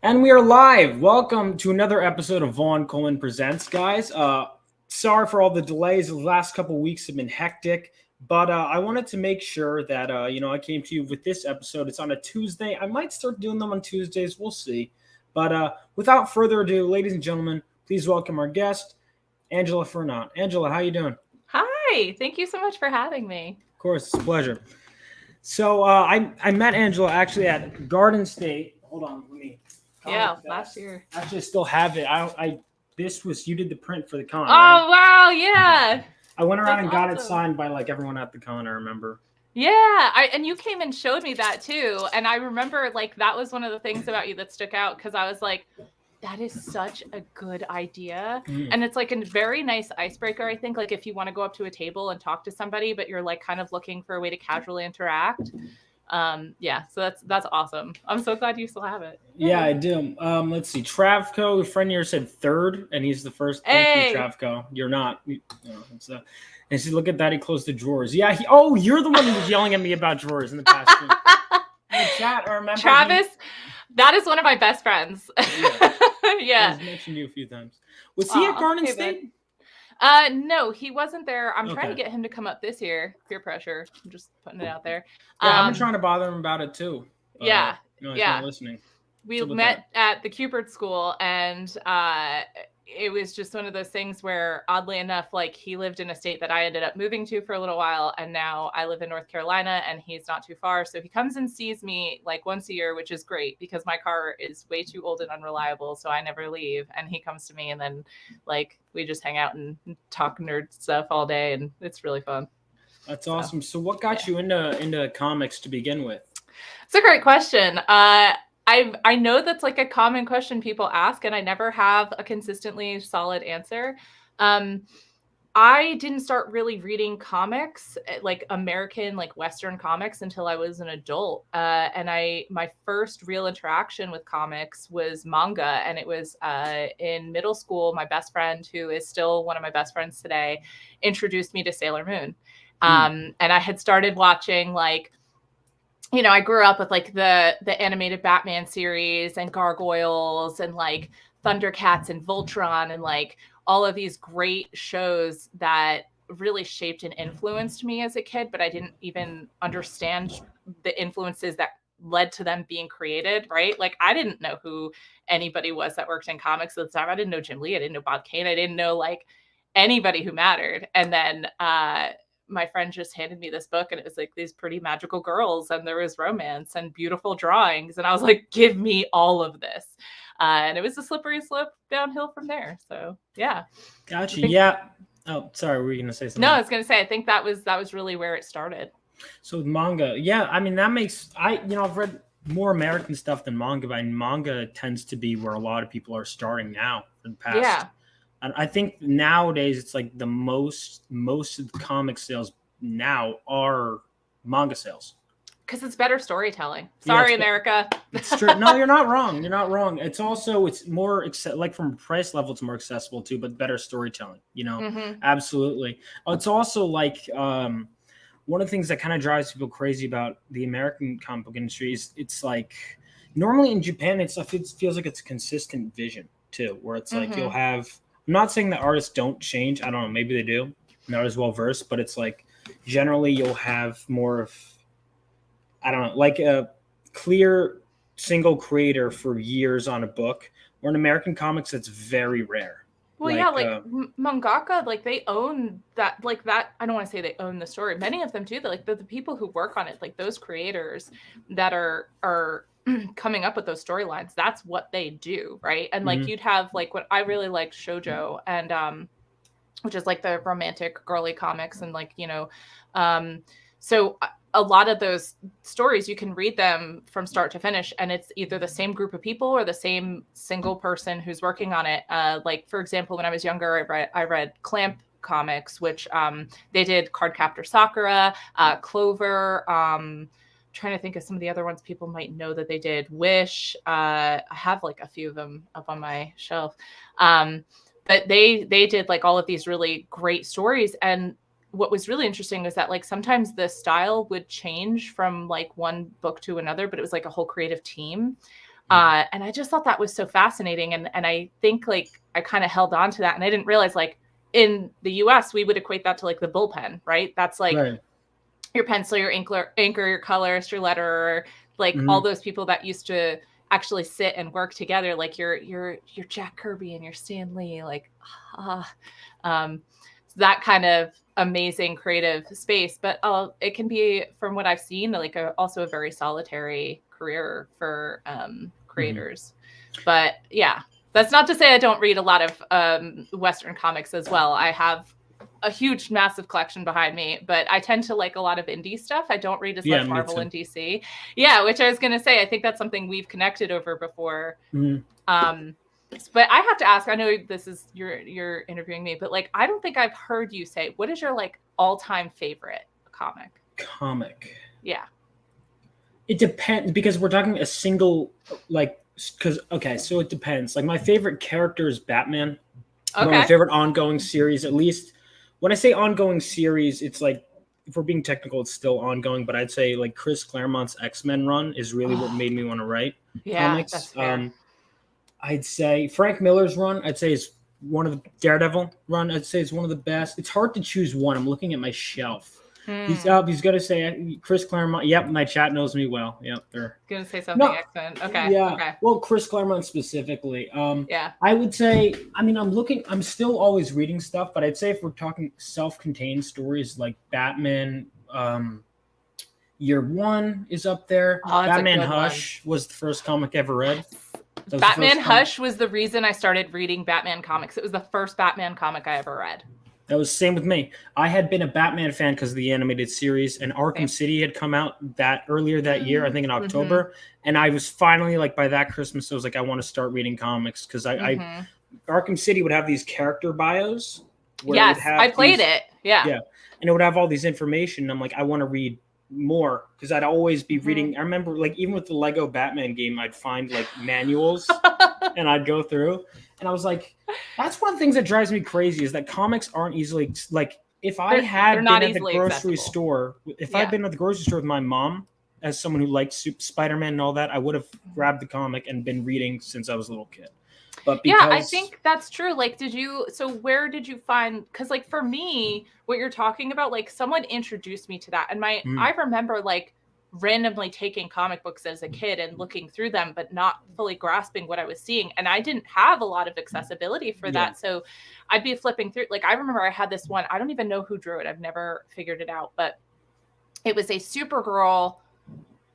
And we are live. Welcome to another episode of Vaughn Coleman Presents, guys. Sorry for all the delays. The last couple weeks have been hectic, but I wanted to make sure that I came to you with this episode. It's on a Tuesday. I might start doing them on Tuesdays. We'll see. But without further ado, ladies and gentlemen, please welcome our guest, Angela Fernot. Angela, how you doing? Hi. Thank you so much for having me. Of course, it's a pleasure. So I met Angela actually at Garden State. Hold on, let me. Last year. Actually, I still have it. You did the print for the con. Oh, right? wow. Yeah. I went around and got it signed by like everyone at the con. I remember. Yeah. And you came and showed me that too. And I remember like that was one of the things about you that stuck out because I was like, that is such a good idea. And it's like a very nice icebreaker, I think, like if you want to go up to a table and talk to somebody, but you're like kind of looking for a way to casually interact. So that's awesome. I'm so glad you still have it. Yeah, I do. Let's see. Travco, a friend here said third, and he's the first. Hey. Thank you, Travco. You're not. And see, look at that. He closed the drawers. Yeah. You're the one who was yelling at me about drawers in the past. In the chat, I remember. Travis, that is one of my best friends. Yeah. He's mentioned you a few times. Was he at Garden State? No, he wasn't there. I'm trying to get him to come up this year. Peer pressure. I'm just putting it out there. Yeah, I've been trying to bother him about it too. He's not listening. We met at the Cupid School, and it was just one of those things where, oddly enough, like he lived in a state that I ended up moving to for a little while, and now I live in North Carolina, and he's not too far. So he comes and sees me like once a year, which is great because my car is way too old and unreliable, so I never leave. And he comes to me, and then like we just hang out and talk nerd stuff all day, and it's really fun. That's awesome. So what got you into comics to begin with? It's a great question. I know that's like a common question people ask, and I never have a consistently solid answer. I didn't start really reading comics, like American, like Western comics, until I was an adult. And my first real interaction with comics was manga, and it was in middle school. My best friend, who is still one of my best friends today, introduced me to Sailor Moon. And I had started watching like, I grew up with like the animated Batman series and Gargoyles and like Thundercats and Voltron and like all of these great shows that really shaped and influenced me as a kid, but I didn't even understand the influences that led to them being created, right? Like I didn't know who anybody was that worked in comics at the time. I didn't know Jim Lee. I didn't know Bob Kane. I didn't know like anybody who mattered. And then my friend just handed me this book, and it was like these pretty magical girls, and there was romance and beautiful drawings. And I was like, give me all of this. And it was a slippery slope downhill from there. So yeah. Gotcha. Yeah. Oh, sorry. Were you going to say something? No, I was going to say, I think that was really where it started. So manga. Yeah. I mean, that makes, I've read more American stuff than manga, but manga tends to be where a lot of people are starting now for the past. Yeah. And I think nowadays it's like the most of the comic sales now are manga sales. Because it's better storytelling. Sorry, America. It's true. No, you're not wrong. You're not wrong. It's also, it's more, like from a price level, it's more accessible too, but better storytelling, Absolutely. It's also like one of the things that kind of drives people crazy about the American comic book industry is it's like, normally in Japan, it feels like it's a consistent vision too, where it's like you'll have, I'm not saying that artists don't change. I don't know. Maybe they do. I'm not as well versed, but it's like generally you'll have more of, I don't know, like a clear single creator for years on a book. Or in American comics, it's very rare. Well, mangaka, like they own that, like that. I don't want to say they own the story. Many of them do. Like the people who work on it, like those creators that are coming up with those storylines, that's what they do, right? And like you'd have like what I really liked shoujo, and which is like the romantic girly comics, and like so a lot of those stories you can read them from start to finish, and it's either the same group of people or the same single person who's working on it. Like for example, when I was younger, I read Clamp comics, which they did Cardcaptor Sakura, Clover, trying to think of some of the other ones people might know that they did. Wish. I have like a few of them up on my shelf. But they did like all of these really great stories. And what was really interesting was that like sometimes the style would change from like one book to another, but it was like a whole creative team. And I just thought that was so fascinating. And I think like I kind of held on to that, and I didn't realize like in the US, we would equate that to like the bullpen, right? That's like your pencil, your anchor, your colorist, your letterer, like all those people that used to actually sit and work together, like your Jack Kirby and your Stan Lee, like that kind of amazing creative space. But it can be, from what I've seen, like also a very solitary career for creators. But yeah, that's not to say I don't read a lot of Western comics as well. I have a huge, massive collection behind me, but I tend to like a lot of indie stuff. I don't read as much Marvel and DC. Yeah, which I was going to say, I think that's something we've connected over before. But I have to ask, I know this is, you're interviewing me, but like, I don't think I've heard you say, what is your like all-time favorite comic? Yeah. It depends, because we're talking a single, like, because, okay, so it depends. Like, my favorite character is Batman. Okay. My favorite ongoing series, at least when I say ongoing series, it's like, if we're being technical, it's still ongoing, but I'd say like Chris Claremont's X-Men run is really what made me want to write comics. That's fair. I'd say Frank Miller's run, I'd say is one of the Daredevil run. I'd say is one of the best. It's hard to choose one. I'm looking at my shelf. He's got to say Chris Claremont. Yep, my chat knows me well. Yep, they're gonna say something excellent. Okay. Yeah. Okay. Well, Chris Claremont specifically. Yeah. I would say. I mean, I'm still always reading stuff, but I'd say if we're talking self-contained stories like Batman, Year One is up there. Batman Hush was the first comic I ever read. Batman Hush was the reason I started reading Batman comics. It was the first Batman comic I ever read. That was the same with me. I had been a Batman fan because of the animated series, and Arkham City had come out earlier that year, I think in October. And I was finally, like, by that Christmas, I was like, I want to start reading comics, because Arkham City would have these character bios. Yes, I played it. Yeah. Yeah. And it would have all these information. And I'm like, I want to read more, because I'd always be reading. I remember, like, even with the Lego Batman game, I'd find like manuals and I'd go through, and I was like, that's one of the things that drives me crazy, is that comics aren't easily, like, if I had been at the grocery store, I'd been at the grocery store with my mom, as someone who liked Spider-Man and all that, I would have grabbed the comic and been reading since I was a little kid. But I think that's true. Like, where did you find, because like for me, what you're talking about, like someone introduced me to that, and I remember like randomly taking comic books as a kid and looking through them, but not fully grasping what I was seeing. And I didn't have a lot of accessibility for that. So I'd be flipping through, like, I remember I had this one, I don't even know who drew it. I've never figured it out, but it was a Supergirl,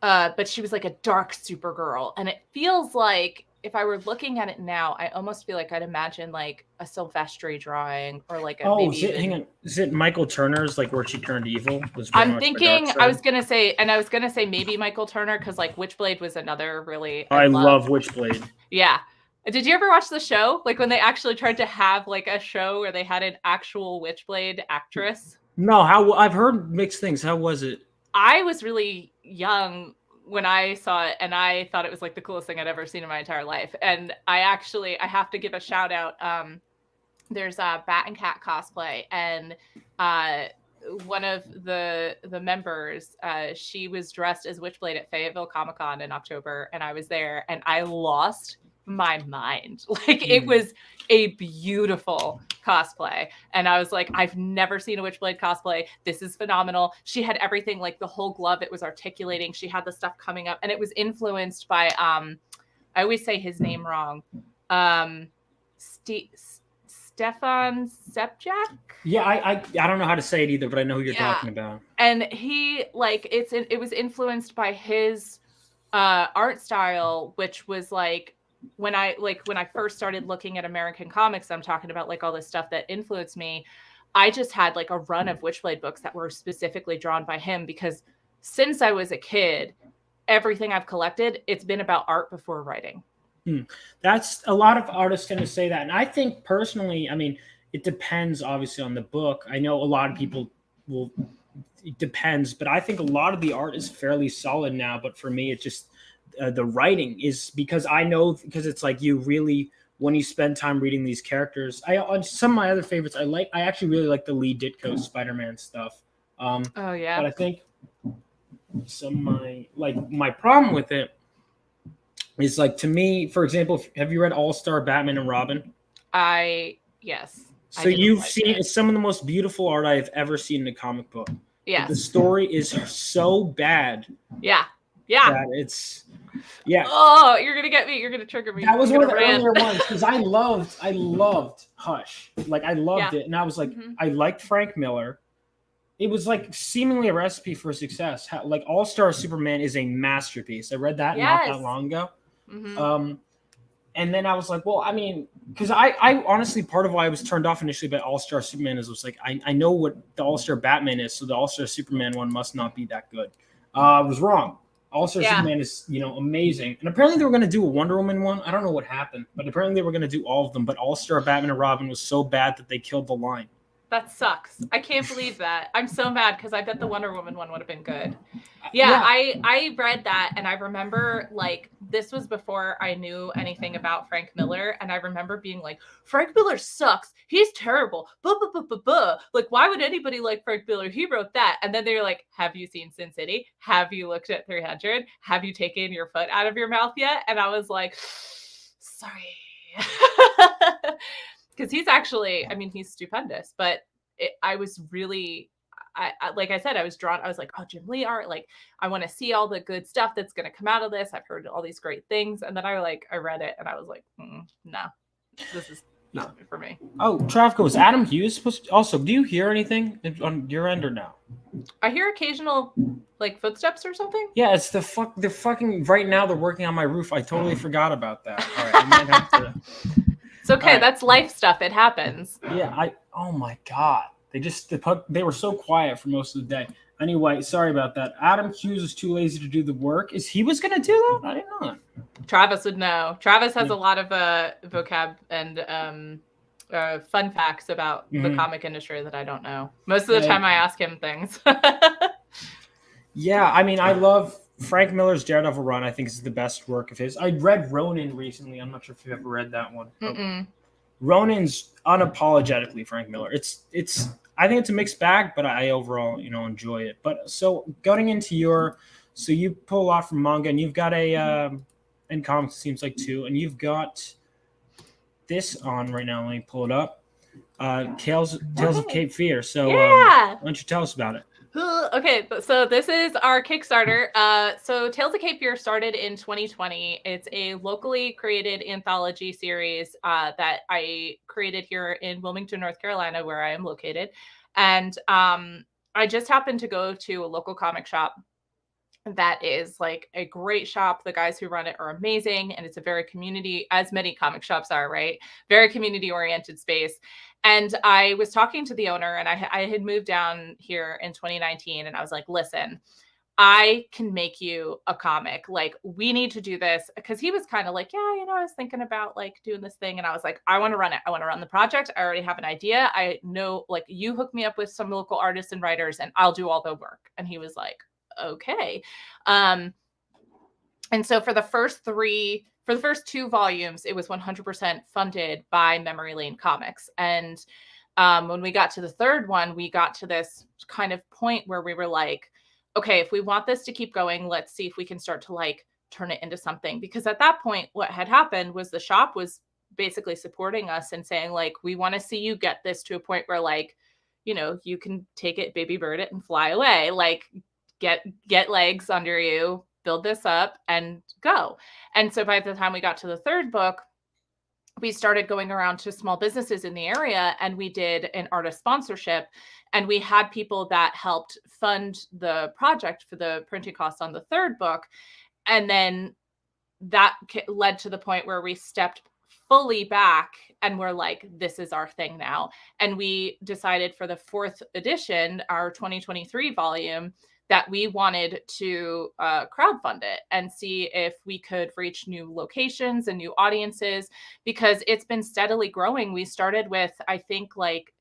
but she was like a dark Supergirl. And it feels like, if I were looking at it now, I almost feel like I'd imagine like a Silvestri drawing, or like hang on. Is it Michael Turner's, like, where she turned evil? I'm thinking, I was gonna say maybe Michael Turner, because like Witchblade was another really. I love Witchblade. Yeah. Did you ever watch the show? Like when they actually tried to have like a show where they had an actual Witchblade actress? No, I've heard mixed things. How was it? I was really young when I saw it, and I thought it was like the coolest thing I'd ever seen in my entire life. And I have to give a shout out. There's a Bat and Cat cosplay, and one of the members, she was dressed as Witchblade at Fayetteville Comic-Con in October, and I was there, and I lost my mind. Like, it was a beautiful cosplay, and I was like, I've never seen a Witchblade cosplay. This is phenomenal. She had everything, like the whole glove, it was articulating. She had the stuff coming up, and it was influenced by I always say his name wrong, Stefan Sepjak. Yeah, I don't know how to say it either, but I know who you're talking about. And he, like, it was influenced by his art style, which was like, when I first started looking at American comics, I'm talking about like all this stuff that influenced me. I just had like a run of Witchblade books that were specifically drawn by him, because since I was a kid, everything I've collected, it's been about art before writing. That's a lot of artists going to say that. And I think personally, I mean, it depends obviously on the book. I know a lot of people it depends, but I think a lot of the art is fairly solid now. But for me, it's just the writing is, because it's like, you really, when you spend time reading these characters, on some of my other favorites, I actually really like the Lee Ditko Spider-Man stuff. But I think my problem with it is like, to me, for example, have you read All-Star Batman and Robin? Yes. So you've seen it's some of the most beautiful art I've ever seen in a comic book. Yes. But the story is so bad. Yeah. That it's Oh, you're gonna get me. You're gonna trigger me. That was one of the earlier ones because I loved Hush. Like I loved it, and I was like, I liked Frank Miller. It was like seemingly a recipe for success. Like All-Star Superman is a masterpiece. I read that not that long ago. And then I was like, well, I mean, because I honestly, part of why I was turned off initially by All-Star Superman is was like, I know what the All-Star Batman is, so the All-Star Superman one must not be that good. I was wrong. All-Star Superman is, amazing. And apparently they were going to do a Wonder Woman one. I don't know what happened, but apparently they were going to do all of them. But All-Star Batman and Robin was so bad that they killed the line. That sucks. I can't believe that. I'm so mad because I bet the Wonder Woman one would have been good. Yeah, I read that, and I remember, like, this was before I knew anything about Frank Miller, and I remember being like, Frank Miller sucks. He's terrible. Buh, buh, buh, buh, buh. Like, why would anybody like Frank Miller? He wrote that. And then they're like, have you seen Sin City? Have you looked at 300? Have you taken your foot out of your mouth yet? And I was like, sorry. Because he's actually, I mean, he's stupendous, but I was really, like I said, I was drawn. I was like, oh, Jim Lee art. Like, I want to see all the good stuff that's going to come out of this. I've heard all these great things. And then I read it and I was like, no, this is not for me. Oh, Travko, is Adam Hughes supposed to, also, do you hear anything on your end or no? I hear occasional like footsteps or something. Yeah, it's the fucking right now they're working on my roof. I totally forgot about that. All right, I might have to. It's okay. That's life stuff. It happens. Yeah, oh my God. They were so quiet for most of the day. Anyway, sorry about that. Adam Hughes was too lazy to do the work. He was going to do that? I didn't know that. Travis would know. Travis has a lot of vocab and fun facts about the comic industry that I don't know. Most of the time I ask him things. Yeah, I mean, I love Frank Miller's Daredevil run. I think is the best work of his. I read Ronin recently. I'm not sure if you've ever read that one. Ronan's unapologetically Frank Miller. I think it's a mixed bag, but I overall, enjoy it. But so going into so you pull a lot from manga, and you've got in comics, it seems like too, and you've got this on right now. Let me pull it up. Tales of Cape Fear. So why don't you tell us about it? Okay, so this is our Kickstarter. So Tales of Cape Fear started in 2020. It's a locally created anthology series that I created here in Wilmington, North Carolina, where I am located. And I just happened to go to a local comic shop that is like a great shop. The guys who run it are amazing. And it's a very community, as many comic shops are, right? Very community oriented space. And I was talking to the owner, and I had moved down here in 2019, and I was like, listen, I can make you a comic. Like, we need to do this. Because he was kind of like, yeah, I was thinking about like doing this thing. And I was like, I want to run it. I want to run the project. I already have an idea. I know, like, you hook me up with some local artists and writers, and I'll do all the work. And he was like, okay. And so for the first two volumes, it was 100% funded by Memory Lane Comics. And when we got to the third one, we got to this kind of point where we were like, okay, if we want this to keep going, let's see if we can start to like turn it into something. Because at that point, what had happened was the shop was basically supporting us and saying like, we want to see you get this to a point where like, you can take it, baby bird it, and fly away. Like, get legs under you, build this up and go. And so by the time we got to the third book, we started going around to small businesses in the area, and we did an artist sponsorship, and we had people that helped fund the project for the printing costs on the third book. And then that led to the point where we stepped fully back and we're like, this is our thing now. And we decided for the fourth edition, our 2023 volume, that we wanted to crowdfund it and see if we could reach new locations and new audiences, because it's been steadily growing. We started with, I think, like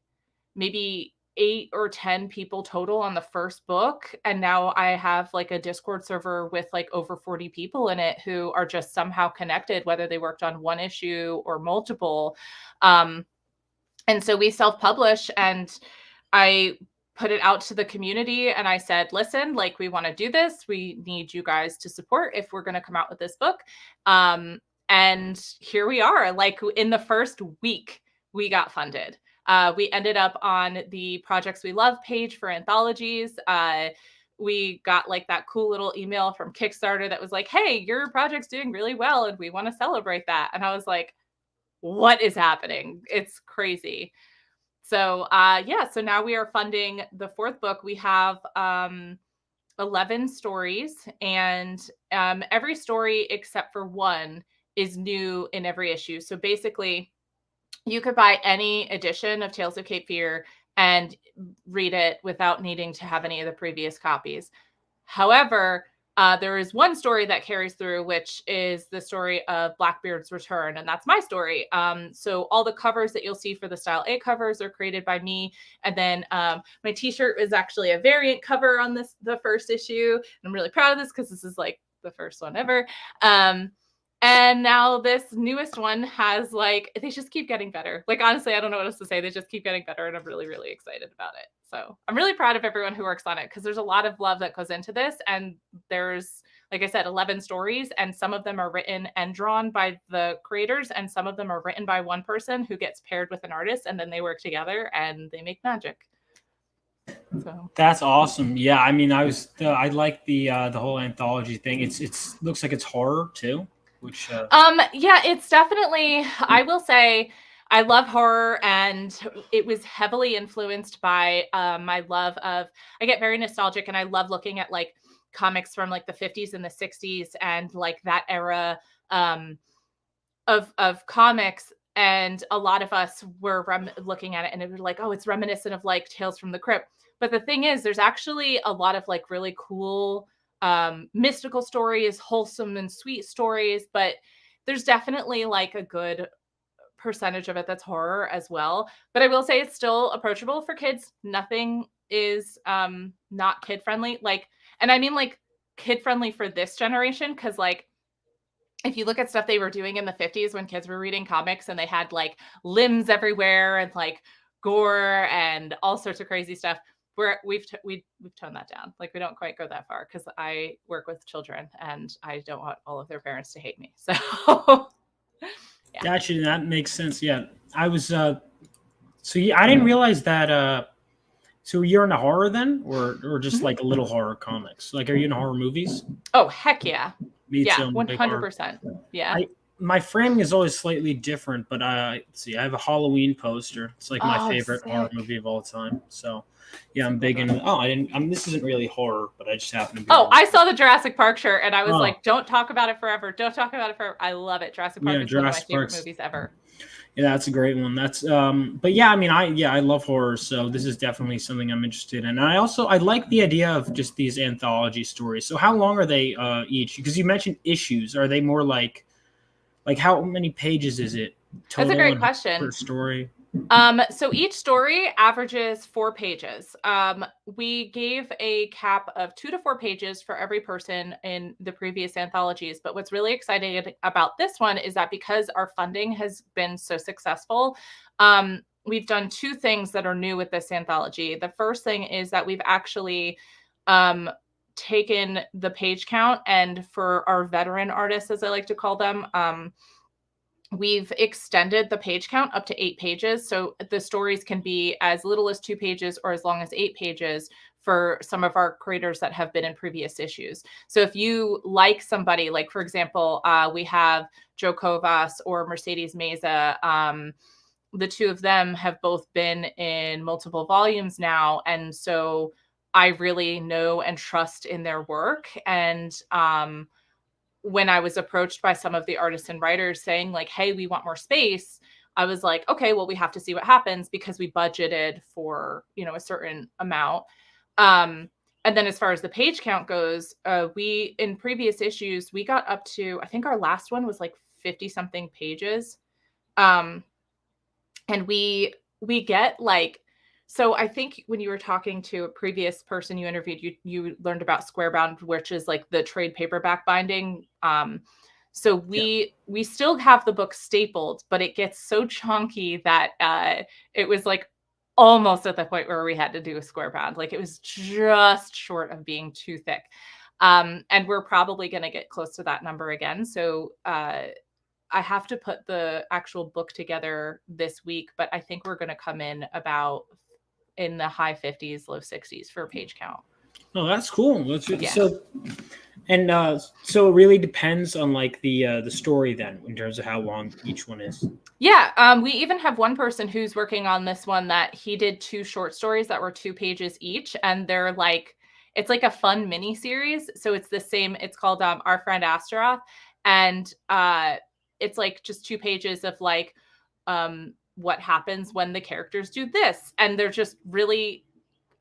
maybe 8 or 10 people total on the first book. And now I have like a Discord server with like over 40 people in it who are just somehow connected, whether they worked on one issue or multiple. And so we self-publish, and I put it out to the community and I said, listen, like, we want to do this. We need you guys to support if we're going to come out with this book. And here we are. Like, in the first week, we got funded. We ended up on the Projects We Love page for anthologies. We got like that cool little email from Kickstarter that was like, hey, your project's doing really well and we want to celebrate that. And I was like, what is happening? It's crazy. So so now we are funding the fourth book. We have 11 stories, and every story except for one is new in every issue. So basically, you could buy any edition of Tales of Cape Fear and read it without needing to have any of the previous copies. However, there is one story that carries through, which is the story of Blackbeard's Return, and that's my story. So all the covers that you'll see for the Style A covers are created by me, and then my T-shirt is actually a variant cover on the first issue. And I'm really proud of this because this is like the first one ever. And now this newest one has like, they just keep getting better. Like, honestly, I don't know what else to say. They just keep getting better, and I'm really, really excited about it. So I'm really proud of everyone who works on it because there's a lot of love that goes into this. And there's, like I said, 11 stories, and some of them are written and drawn by the creators, and some of them are written by one person who gets paired with an artist, and then they work together and they make magic. So that's awesome. Yeah, I mean, I like the whole anthology thing. It's looks like it's horror too. Which yeah, it's definitely, I will say, I love horror, and it was heavily influenced by my love of, I get very nostalgic and I love looking at like comics from like the 50s and the 60s and like that era of comics. And a lot of us were looking at it and it was like, oh, it's reminiscent of like Tales from the Crypt. But the thing is, there's actually a lot of like really cool mystical stories, wholesome and sweet stories, but there's definitely like a good percentage of it that's horror as well. But I will say it's still approachable for kids. Nothing is not kid friendly. Like, and I mean like kid friendly for this generation, because like if you look at stuff they were doing in the 50s when kids were reading comics and they had like limbs everywhere and like gore and all sorts of crazy stuff, we've toned that down. Like, we don't quite go that far because I work with children and I don't want all of their parents to hate me. So yeah. Actually, that makes sense. Yeah, I was so yeah, I didn't realize that. So you're into horror then, or just like a little horror comics? Like, are you into horror movies? Oh heck yeah, Me yeah, too. 100%. Yeah. My framing is always slightly different, but I have a Halloween poster. It's like my favorite horror movie of all time. So yeah, I'm big into. Oh, this isn't really horror, but I just happen to be. Oh, I saw the Jurassic Park shirt and I was like, don't talk about it forever. Don't talk about it forever. I love it. Jurassic Park is one of my favorite movies ever. Yeah, that's a great one. That's but yeah, I mean, I love horror, so this is definitely something I'm interested in. And I like the idea of just these anthology stories. So how long are they each? Because you mentioned issues. Are they more like how many pages is it total? That's a great question. Per story. So each story averages 4 pages. We gave a cap of 2 to 4 pages for every person in the previous anthologies. But what's really exciting about this one is that because our funding has been so successful, we've done 2 things that are new with this anthology. The first thing is that we've actually taken the page count, and for our veteran artists, as I like to call them, we've extended the page count up to 8 pages. So the stories can be as little as 2 pages or as long as 8 pages for some of our creators that have been in previous issues. So if you like somebody, like for example, we have Joe Kovas or Mercedes Meza, the 2 of them have both been in multiple volumes now. And so I really know and trust in their work. And when I was approached by some of the artists and writers saying like, hey, we want more space, I was like, okay, well, we have to see what happens because we budgeted for, a certain amount. And then as far as the page count goes, we, in previous issues, we got up to, I think our last one was like 50 something pages. And we get like, so I think when you were talking to a previous person you interviewed, you learned about Squarebound, which is like the trade paperback binding. So we still have the book stapled, but it gets so chunky that it was like almost at the point where we had to do a square bound. Like it was just short of being too thick. And we're probably going to get close to that number again. So I have to put the actual book together this week, but I think we're going to come in about in the high 50s, low 60s for page count. Oh, that's cool. So, and so it really depends on like the story then in terms of how long each one is. Yeah, we even have one person who's working on this one that he did 2 short stories that were 2 pages each, and they're like, it's like a fun mini series. So it's the same. It's called Our Friend Astaroth, and it's like just 2 pages of like what happens when the characters do this, and they're just really,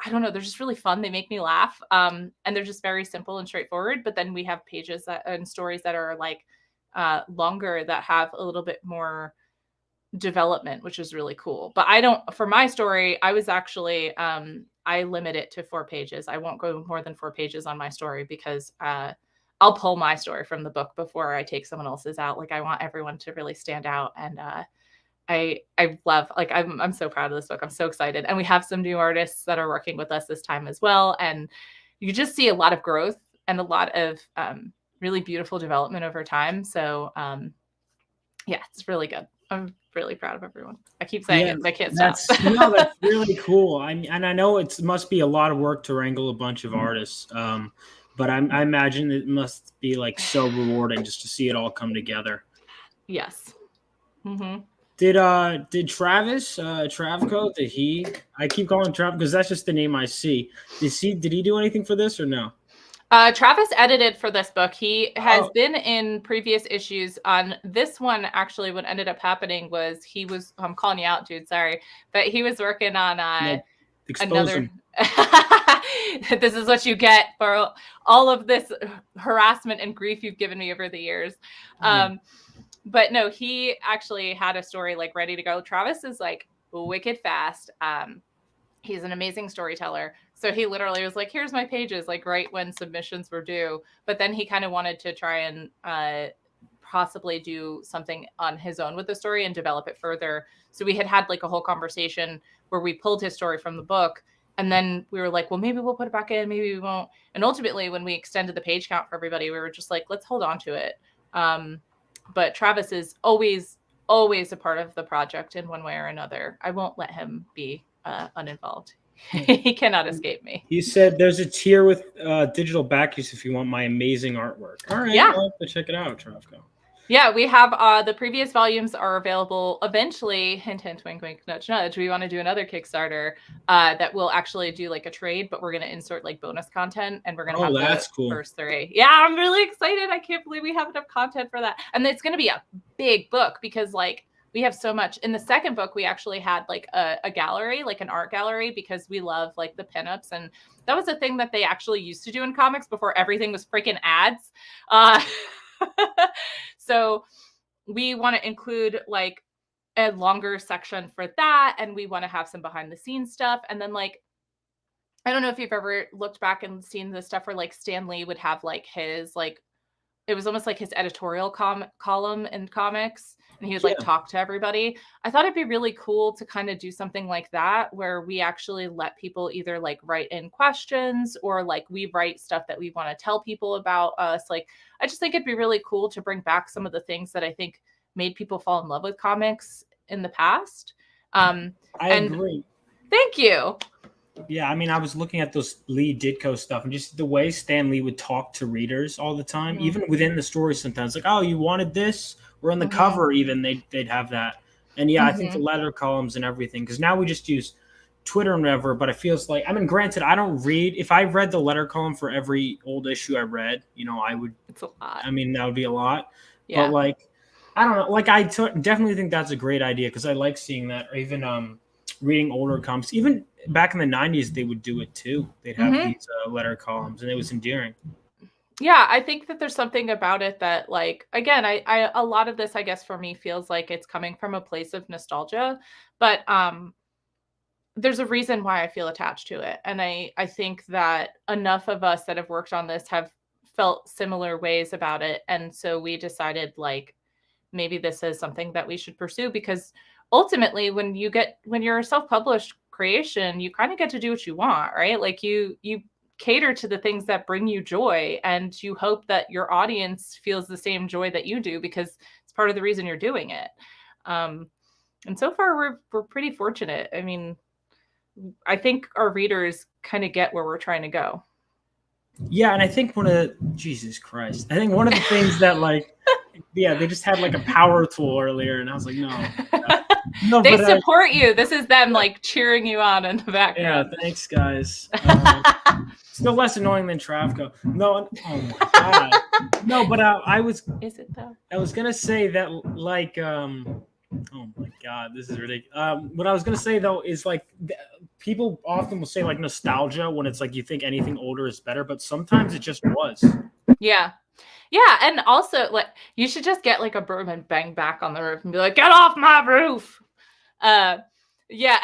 I don't know, they're just really fun. They make me laugh, and they're just very simple and straightforward. But then we have pages and stories that are like longer that have a little bit more development, which is really cool. But I don't, for my story, I was actually I limit it to 4 pages. I won't go more than 4 pages on my story because I'll pull my story from the book before I take someone else's out. Like I want everyone to really stand out, and I love, like I'm so proud of this book. I'm so excited, and we have some new artists that are working with us this time as well, and you just see a lot of growth and a lot of really beautiful development over time. So yeah, it's really good. I'm really proud of everyone. I keep saying it, but I can't stop. No, that's really cool. And I know it must be a lot of work to wrangle a bunch of artists. But I imagine it must be like so rewarding just to see it all come together. Yes. Mm-hmm. Did Travis Travco, I keep calling him Trav because that's just the name I see. Did he do anything for this or no? Travis edited for this book. He has been in previous issues. On this one, actually, what ended up happening was I'm calling you out, dude, sorry. But he was working on another. This is what you get for all of this harassment and grief you've given me over the years. But no, he actually had a story like ready to go. Travis is like wicked fast. He's an amazing storyteller. So he literally was like, here's my pages, like right when submissions were due. But then he kind of wanted to try and possibly do something on his own with the story and develop it further. So we had like a whole conversation where we pulled his story from the book. And then we were like, well, maybe we'll put it back in, maybe we won't. And ultimately, when we extended the page count for everybody, we were just like, let's hold on to it. But Travis is always a part of the project in one way or another. I won't let him be uninvolved. He cannot escape me. He said there's a tier with digital back use if you want my amazing artwork. All right, yeah. I'll have to check it out, Travco. Yeah, we have the previous volumes are available eventually. Hint, hint, wink, wink, nudge, nudge. We want to do another Kickstarter that will actually do like a trade, but we're going to insert like bonus content, and we're going to have the cool. first 3. Yeah, I'm really excited. I can't believe we have enough content for that. And it's going to be a big book because like we have so much. In the second book, we actually had like a gallery, like an art gallery, because we love like the pinups. And that was a thing that they actually used to do in comics before everything was freaking ads. So we want to include like a longer section for that. And we want to have some behind the scenes stuff. And then like, I don't know if you've ever looked back and seen the stuff where like Stan Lee would have like his, like, it was almost like his editorial column in comics, and he would like talk to everybody. I thought it'd be really cool to kind of do something like that where we actually let people either like write in questions or like we write stuff that we want to tell people about us. Like, I just think it'd be really cool to bring back some of the things that I think made people fall in love with comics in the past. I agree. Thank you. Yeah, I mean, I was looking at those Lee Ditko stuff and just the way Stan Lee would talk to readers all the time, even within the story sometimes. Like, oh, you wanted this? Or on the cover even, they'd have that. And yeah, I think the letter columns and everything, because now we just use Twitter and whatever, but it feels like, I mean, granted, I don't read. If I read the letter column for every old issue I read, you know, I would. It's a lot. I mean, that would be a lot. Yeah. But like, I don't know. Like, definitely think that's a great idea because I like seeing that. Or even reading older comics. Even back in the 90s, they would do it too. They'd have these letter columns, and it was endearing. Yeah, I think that there's something about it that, like, again, I a lot of this, I guess, for me feels like it's coming from a place of nostalgia, but there's a reason why I feel attached to it. And I think that enough of us that have worked on this have felt similar ways about it. And so we decided, like, maybe this is something that we should pursue, because ultimately when you're a self-published creation, you kind of get to do what you want, right? Like you cater to the things that bring you joy, and you hope that your audience feels the same joy that you do, because it's part of the reason you're doing it. And so far we're pretty fortunate. I mean, I think our readers kind of get where we're trying to go. Yeah, and I think Jesus Christ, I think one of the things that like, yeah, they just had like a power tool earlier, and I was like, no, they support you. This is them like cheering you on in the background. Yeah, thanks, guys. Still less annoying than Travco. No, oh my god, no, but I was. Is it though? I was gonna say that like, oh my god, this is ridiculous. What I was gonna say though is like, people often will say like nostalgia when it's like you think anything older is better, but sometimes it just was. Yeah. Yeah, and also like you should just get like a broom and bang back on the roof and be like, "Get off my roof!" Yeah,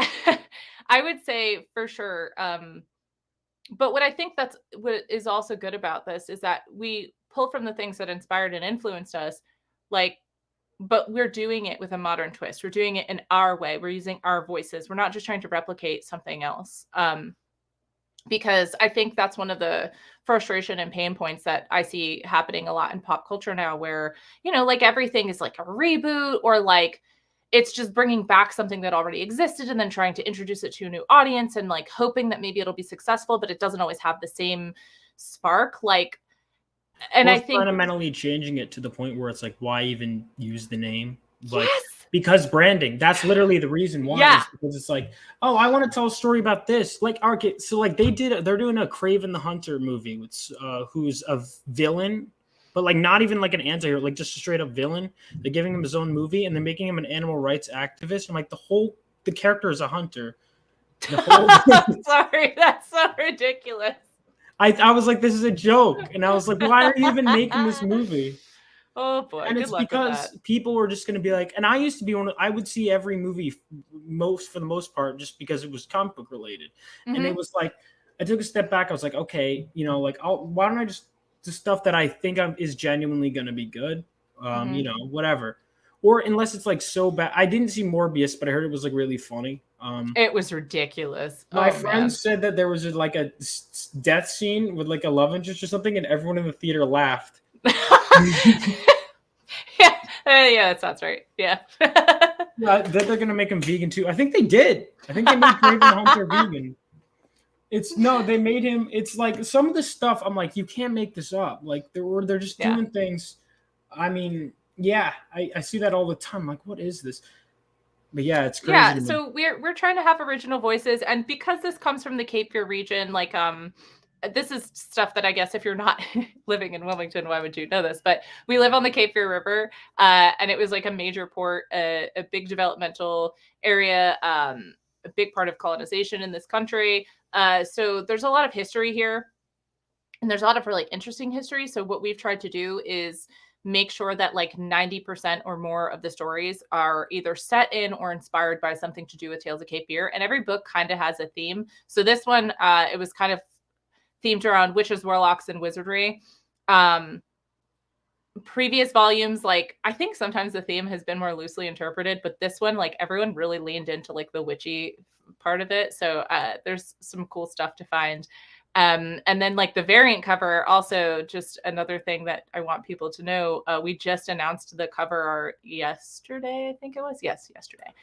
I would say for sure. But what I think that's what is also good about this is that we pull from the things that inspired and influenced us, like, but we're doing it with a modern twist. We're doing it in our way. We're using our voices. We're not just trying to replicate something else. Because I think that's one of the frustration and pain points that I see happening a lot in pop culture now, where, you know, like everything is like a reboot, or like it's just bringing back something that already existed and then trying to introduce it to a new audience and like hoping that maybe it'll be successful, but it doesn't always have the same spark. Like, and I think fundamentally changing it to the point where it's like, why even use the name? Like, yes! Because branding. That's literally the reason why. Yeah. Because it's like, oh, I want to tell a story about this. Like, so like they're doing a Kraven the Hunter movie with who's a villain, but like not even like an anti-hero, like just a straight up villain. They're giving him his own movie and they're making him an animal rights activist. And like the character is a hunter. Sorry, that's so ridiculous. I was like, this is a joke. And I was like, why are you even making this movie? Oh boy, and it's because people were just going to be like, and I used to be I would see every movie for the most part just because it was comic book related. Mm-hmm. And it was like, I took a step back. I was like, okay, you know, like, why don't I just the stuff that I think is genuinely going to be good, you know, whatever. Or unless it's like so bad. I didn't see Morbius, but I heard it was like really funny. It was ridiculous. My friend said that there was like a death scene with like a love interest or something, and everyone in the theater laughed. Yeah, that sounds right. Yeah. That they're gonna make him vegan too. I think they did. I think they made Kraven the Hunter vegan. They made him. It's like some of the stuff. I'm like, you can't make this up. Like they're just doing things. I mean, yeah, I see that all the time. I'm like, what is this? But yeah, it's crazy. Yeah, so we're trying to have original voices, and because this comes from the Cape Fear region, like this is stuff that I guess if you're not living in Wilmington, why would you know this? But we live on the Cape Fear River, and it was like a major port, a big developmental area, a big part of colonization in this country. So there's a lot of history here, and there's a lot of really interesting history. So what we've tried to do is make sure that like 90% or more of the stories are either set in or inspired by something to do with Tales of Cape Fear. And every book kind of has a theme. So this one, it was kind of themed around witches, warlocks, and wizardry. Previous volumes, like I think sometimes the theme has been more loosely interpreted, but this one, like everyone really leaned into like the witchy part of it. So there's some cool stuff to find. And then like the variant cover, also just another thing that I want people to know. We just announced the cover art yesterday. I think it was. Yes, yesterday.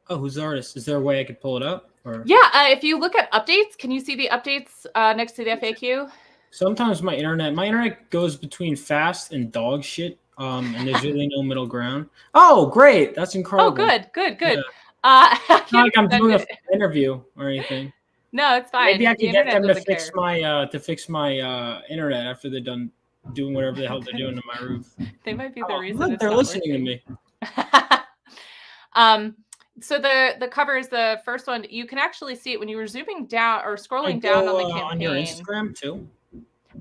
Who's the artist? Is there a way I could pull it up? Or? Yeah, if you look at updates, can you see the updates next to the FAQ? Sometimes my internet goes between fast and dog shit, and there's really no middle ground. Oh, great! That's incredible. Oh, good. Yeah. It's not like I'm doing an interview or anything. No, it's fine. Maybe I can get them to fix my internet after they're done doing whatever the hell they're doing to my roof. They might be the reason. Look, they're listening to me. So the cover is the first one. You can actually see it when you were zooming down or scrolling down on the campaign. On your Instagram too?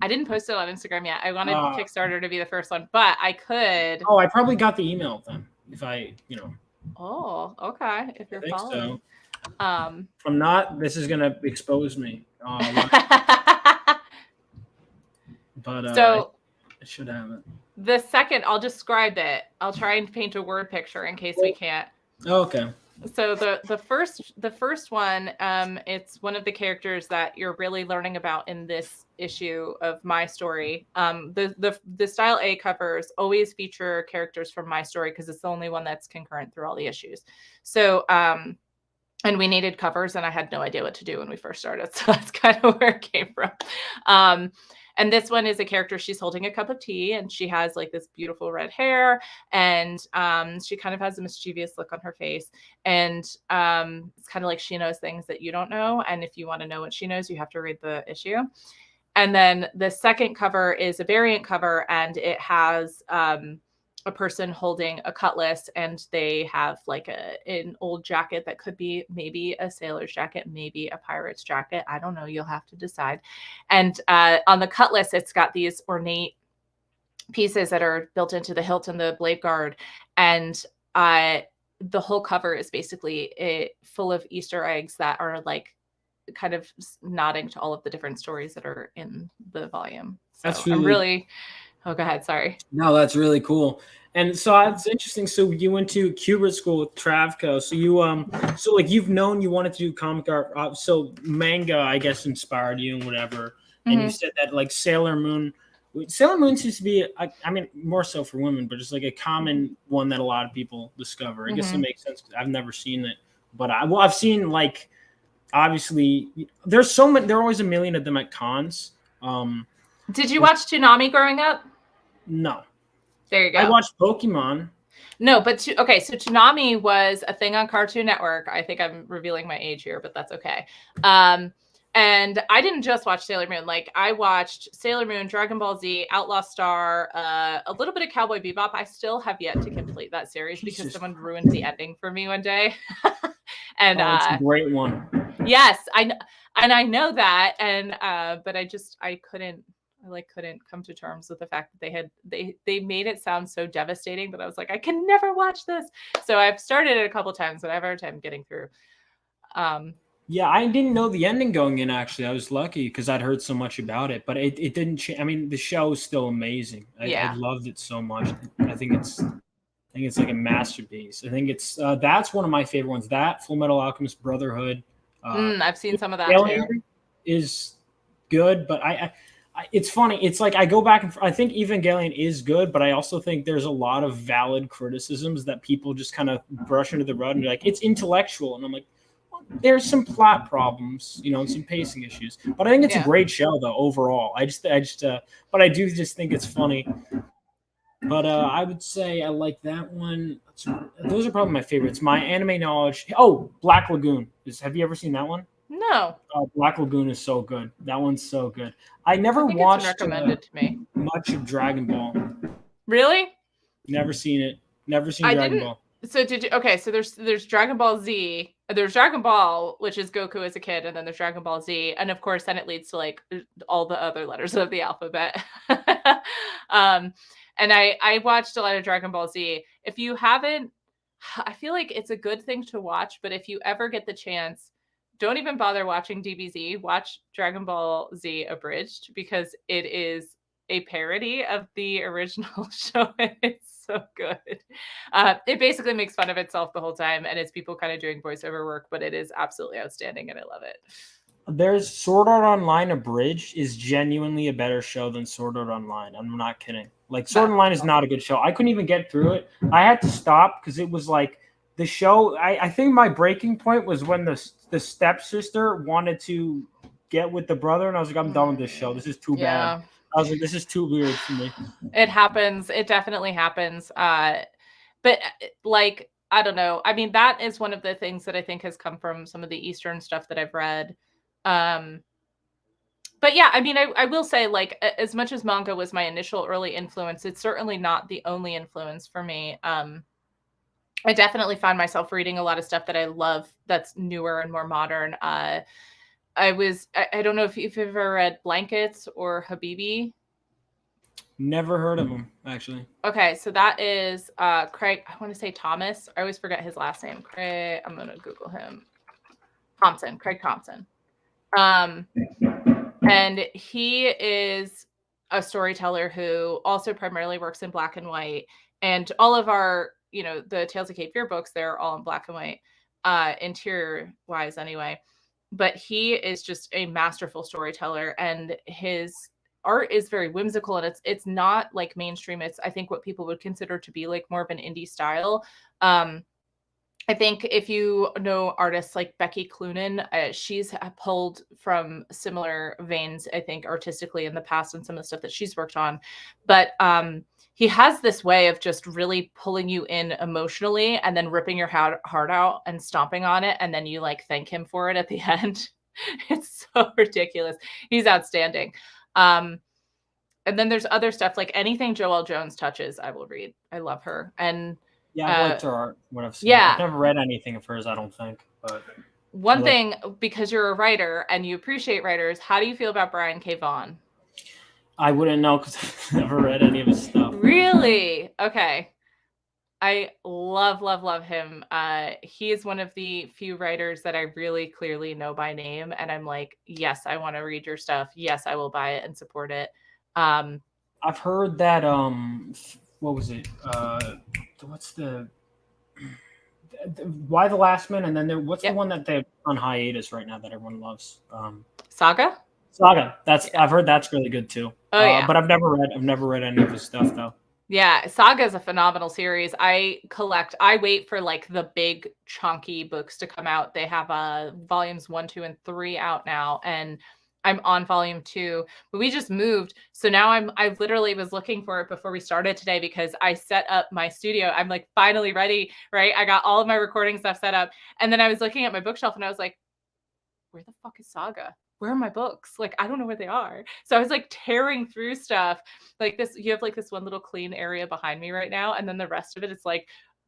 I didn't post it on Instagram yet. I wanted Kickstarter to be the first one, but I could. Oh, I probably got the email then. If I, Oh, okay. If you're following. So. If I'm not, this is gonna expose me. But so I should have it. The second, I'll describe it. I'll try and paint a word picture in case we can't. Oh, okay. So the first one, it's one of the characters that you're really learning about in this issue of My Story. The Style A covers always feature characters from My Story because it's the only one that's concurrent through all the issues. So and we needed covers, and I had no idea what to do when we first started. So that's kind of where it came from. And this one is a character, she's holding a cup of tea, and she has like this beautiful red hair, and she kind of has a mischievous look on her face. And it's kind of like she knows things that you don't know. And if you want to know what she knows, you have to read the issue. And then the second cover is a variant cover, and it has a person holding a cutlass, and they have like an old jacket that could be maybe a sailor's jacket, maybe a pirate's jacket. I don't know. You'll have to decide. And on the cutlass, it's got these ornate pieces that are built into the hilt and the blade guard. And the whole cover is basically full of Easter eggs that are like kind of nodding to all of the different stories that are in the volume. So that's really Oh, go ahead. Sorry. No, that's really cool. And so it's interesting. So you went to Kubert School with Travco. So so like you've known you wanted to do comic art. So manga, I guess, inspired you and whatever. And you said that like Sailor Moon seems to be, I mean, more so for women, but it's like a common one that a lot of people discover. I guess it makes sense because I've never seen it, but I've seen like, obviously, there's so many. There are always a million of them at cons. Did you watch Toonami growing up? No. There you go. I watched Pokemon. No, but so Toonami was a thing on Cartoon Network. I think I'm revealing my age here, but that's okay. And I didn't just watch Sailor Moon. Like I watched Sailor Moon, Dragon Ball Z, Outlaw Star, a little bit of Cowboy Bebop. I still have yet to complete that series because someone ruined the ending for me one day. And it's a great one. Yes, I know that, and but I couldn't come to terms with the fact that they made it sound so devastating that I was like, I can never watch this. So I've started it a couple times, but I have a hard time getting through. Yeah, I didn't know the ending going in, actually. I was lucky because I'd heard so much about it, but it didn't change. I mean, the show is still amazing. I loved it so much. I think it's like a masterpiece. I think it's that's one of my favorite ones. That Full Metal Alchemist Brotherhood. I've seen some of that Alien too. Is good, but it's funny. It's like I go back and I think Evangelion is good, but I also think there's a lot of valid criticisms that people just kind of brush under the rug and be like, it's intellectual. And I'm like, well, there's some plot problems, and some pacing issues. But I think it's a great show, though, overall. But I do just think it's funny. But I would say I like that one. Those are probably my favorites. My anime knowledge. Oh, Black Lagoon. Have you ever seen that one? No. Black Lagoon is so good. That one's so good. I never watched recommended to me much of Dragon Ball. Really? Never seen it. Never seen Dragon Ball. So did you? Okay, so there's Dragon Ball Z. There's Dragon Ball, which is Goku as a kid, and then there's Dragon Ball Z, and of course, then it leads to like all the other letters of the alphabet. And I watched a lot of Dragon Ball Z. If you haven't, I feel like it's a good thing to watch, but if you ever get the chance, don't even bother watching DBZ. Watch Dragon Ball Z Abridged because it is a parody of the original show. It's so good. It basically makes fun of itself the whole time, and it's people kind of doing voiceover work, but it is absolutely outstanding, and I love it. There's Sword Art Online Abridged is genuinely a better show than Sword Art Online. I'm not kidding. Like Sword Art Online is not a good show. I couldn't even get through it. I had to stop because it was like the show. I think my breaking point was when the stepsister wanted to get with the brother, and I was like, I'm done with this show. This is too bad. I was like, this is too weird for me. It happens. It definitely happens. But like, I don't know. I mean, that is one of the things that I think has come from some of the Eastern stuff that I've read. But yeah, I mean, I will say, like, as much as manga was my initial early influence, it's certainly not the only influence for me. I definitely find myself reading a lot of stuff that I love that's newer and more modern. I don't know if you've ever read Blankets or Habibi. Never heard of him, actually. Okay, so that is Craig, I want to say Thomas. I always forget his last name. Craig, I'm going to Google him. Craig Thompson. And he is a storyteller who also primarily works in black and white. And all of our, the Tales of Cape Fear books, they're all in black and white. interior wise anyway. But he is just a masterful storyteller, and his art is very whimsical, and it's not like mainstream. It's, I think, what people would consider to be like more of an indie style. I think if you know artists like Becky Cloonan, she's pulled from similar veins, I think, artistically in the past and some of the stuff that she's worked on. But he has this way of just really pulling you in emotionally and then ripping your heart out and stomping on it. And then you like thank him for it at the end. It's so ridiculous. He's outstanding. And then there's other stuff, like anything Joelle Jones touches, I will read. I love her. And yeah, I've liked her art, what I've seen. Yeah. I've never read anything of hers, I don't think. But one thing, because you're a writer and you appreciate writers, how do you feel about Brian K. Vaughan? I wouldn't know because I've never read any of his stuff. Really? Okay. I love him. He is one of the few writers that I really clearly know by name. And I'm like, yes, I want to read your stuff. Yes, I will buy it and support it. I've heard that, what was it? What's the Why the Last Man? And then what's the one that they're on hiatus right now that everyone loves? Saga. I've heard that's really good too. Oh, but I've never read any of his stuff though. Yeah, Saga is a phenomenal series. I wait for like the big chunky books to come out. They have volumes 1, 2, and 3 out now, and I'm on volume 2, but we just moved. So now I literally was looking for it before we started today because I set up my studio. I'm like finally ready, right? I got all of my recording stuff set up. And then I was looking at my bookshelf and I was like, where the fuck is Saga? Where are my books? Like, I don't know where they are. So I was like tearing through stuff like this. You have like this one little clean area behind me right now. And then the rest of it is like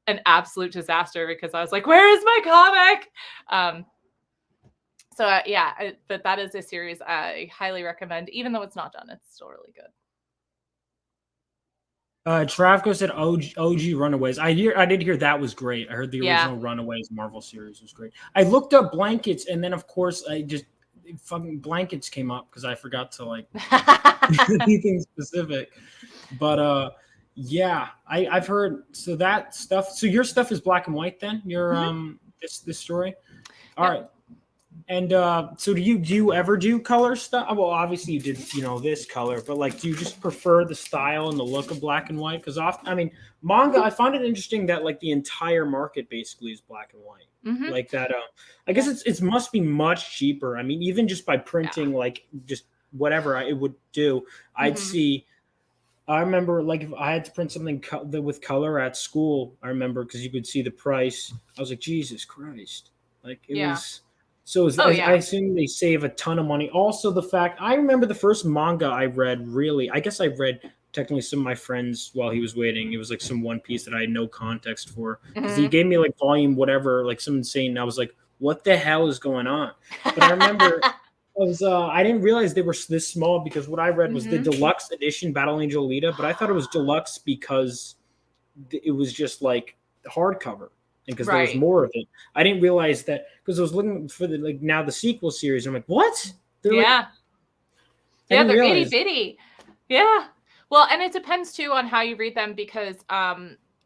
an absolute disaster because I was like, where is my comic? But that is a series I highly recommend, even though it's not done. It's still really good. Travko said OG Runaways. I did hear that was great. I heard the original Runaways Marvel series was great. I looked up Blankets, and then of course fucking Blankets came up because I forgot to like anything specific. But yeah, I've heard so that stuff. So your stuff is black and white then? Your this story? All right. And so do you ever do color stuff? Well, obviously you did, this color, but like, do you just prefer the style and the look of black and white? Because manga, I find it interesting that like the entire market basically is black and white, like that. I guess it must be much cheaper. I mean, even just by printing, like just whatever it would do, I'd see. I remember like if I had to print something with color at school, I remember because you could see the price. I was like, Jesus Christ, like it was. So I assume they save a ton of money. Also, the fact I remember the first manga I read, really, I guess I read technically some of my friends while he was waiting. It was like some One Piece that I had no context for. Because he gave me like volume whatever, like some insane. I was like, what the hell is going on? But I remember I didn't realize they were this small because what I read was the deluxe edition Battle Angel Alita, but I thought it was deluxe because it was just like hardcover. Because there was more of it. I didn't realize that because I was looking for the sequel series. I'm like, what? They're they're itty bitty. Yeah. Well, and it depends too on how you read them because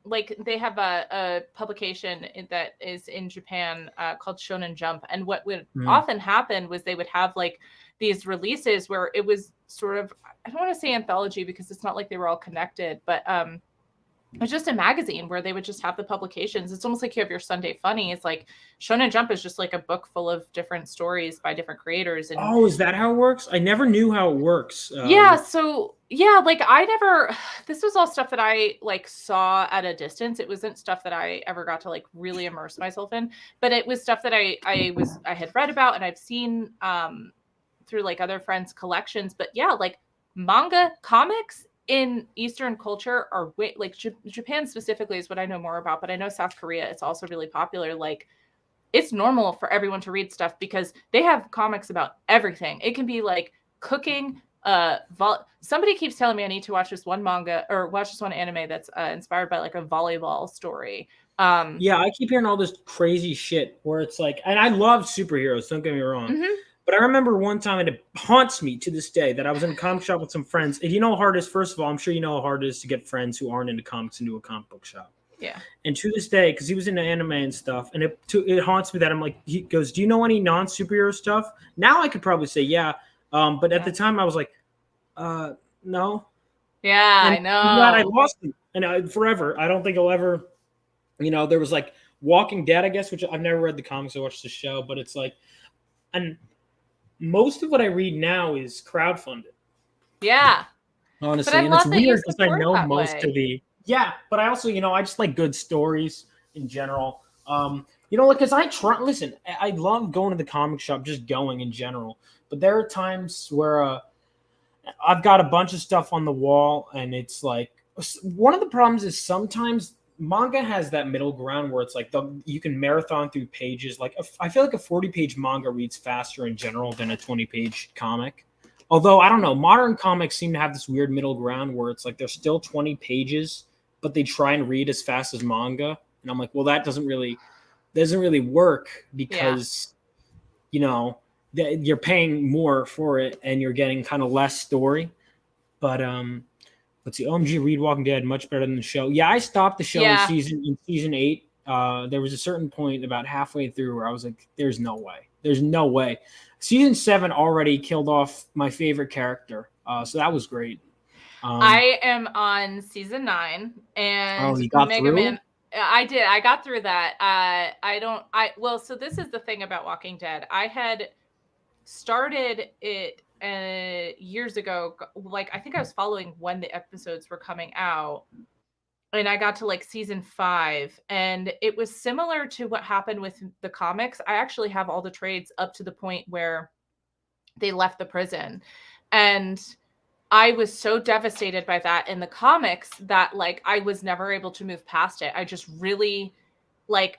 like they have a publication that is in Japan called Shonen Jump. And what would often happen was they would have like these releases where it was sort of, I don't want to say anthology because it's not like they were all connected, but it's just a magazine where they would just have the publications. It's almost like you have your Sunday Funny. It's like Shonen Jump is just like a book full of different stories by different creators. And is that how it works? I never knew how it works. This was all stuff that I like saw at a distance. It wasn't stuff that I ever got to like really immerse myself in, but it was stuff that I had read about and I've seen through like other friends' collections. But yeah, like manga comics in Eastern culture are like Japan specifically is what I know more about, but I know South Korea, it's also really popular. Like it's normal for everyone to read stuff because they have comics about everything. It can be like cooking. Somebody keeps telling me I need to watch this one manga or watch this one anime that's inspired by like a volleyball story. I keep hearing all this crazy shit where it's like, and I love superheroes, don't get me wrong. But I remember one time, and it haunts me to this day, that I was in a comic shop with some friends. And you know how hard it is, first of all, I'm sure you know how hard it is to get friends who aren't into comics into a comic book shop. Yeah. And to this day, because he was into anime and stuff, and it haunts me that I'm like, he goes, "Do you know any non-superhero stuff?" Now I could probably say yeah, but at the time I was like, no. Yeah, And I I'm glad I know. lost him, and forever. I don't think I'll ever, there was like Walking Dead, I guess, which I've never read the comics. I watched the show, but it's like, and most of what I read now is crowdfunded. Yeah. But I Honestly, and it's love that you weird because I support know that most of way. the but I also I just like good stories in general. Because I try. Listen, I love going to the comic shop, just going in general. But there are times where I've got a bunch of stuff on the wall, and it's like one of the problems is sometimes manga has that middle ground where it's like you can marathon through pages. Like I feel like a 40-page manga reads faster in general than a 20-page comic. Although I don't know, modern comics seem to have this weird middle ground where it's like they're still 20 pages, but they try and read as fast as manga. And I'm like, well, that doesn't really work because you're paying more for it and you're getting kind of less story. But let's see, OMG, read Walking Dead much better than the show. Yeah, I stopped the show in season 8. There was a certain point about halfway through where I was like, there's no way. Season 7 already killed off my favorite character, so that was great. I am on season 9, and You got Mega through? Man. I did. I got through that. So this is the thing about Walking Dead. I had started it years ago. Like, I think I was following when the episodes were coming out, and I got to like season 5, and it was similar to what happened with the comics. I actually have all the trades up to the point where they left the prison, and I was so devastated by that in the comics that like I was never able to move past it. I just really like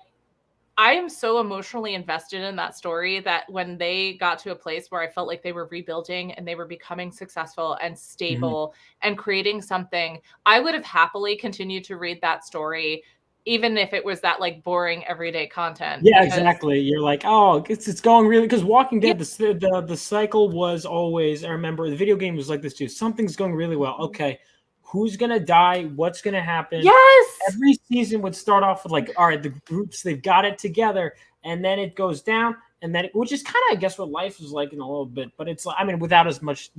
I am so emotionally invested in that story that when they got to a place where I felt like they were rebuilding and they were becoming successful and stable and creating something, I would have happily continued to read that story, even if it was that like boring everyday content. Yeah, exactly. You're like, oh, it's going really, because Walking Dead, the cycle was always. I remember the video game was like this too. Something's going really well. Okay, who's gonna die? What's gonna happen? Yes. Every season would start off with like, all right, the groups, they've got it together, and then it goes down, and then which is kind of, I guess, what life is like in a little bit, but it's, I mean, without as much,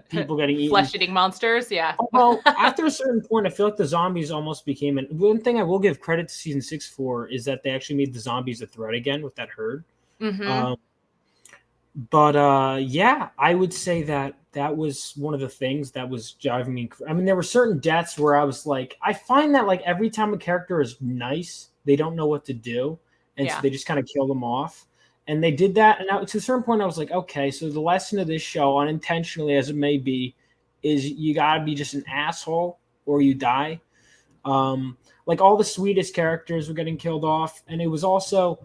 people getting eaten. Flesh-eating monsters, yeah. Well, after a certain point, I feel like the zombies almost became one thing I will give credit to season 6 for is that they actually made the zombies a threat again with that herd. Yeah, I would say that was one of the things that was driving me. I mean, there were certain deaths where I was like, I find that like every time a character is nice, they don't know what to do, and so they just kind of kill them off. And they did that, and to a certain point, I was like, okay, so the lesson of this show, unintentionally as it may be, is you gotta be just an asshole or you die. Like all the sweetest characters were getting killed off, and it was also,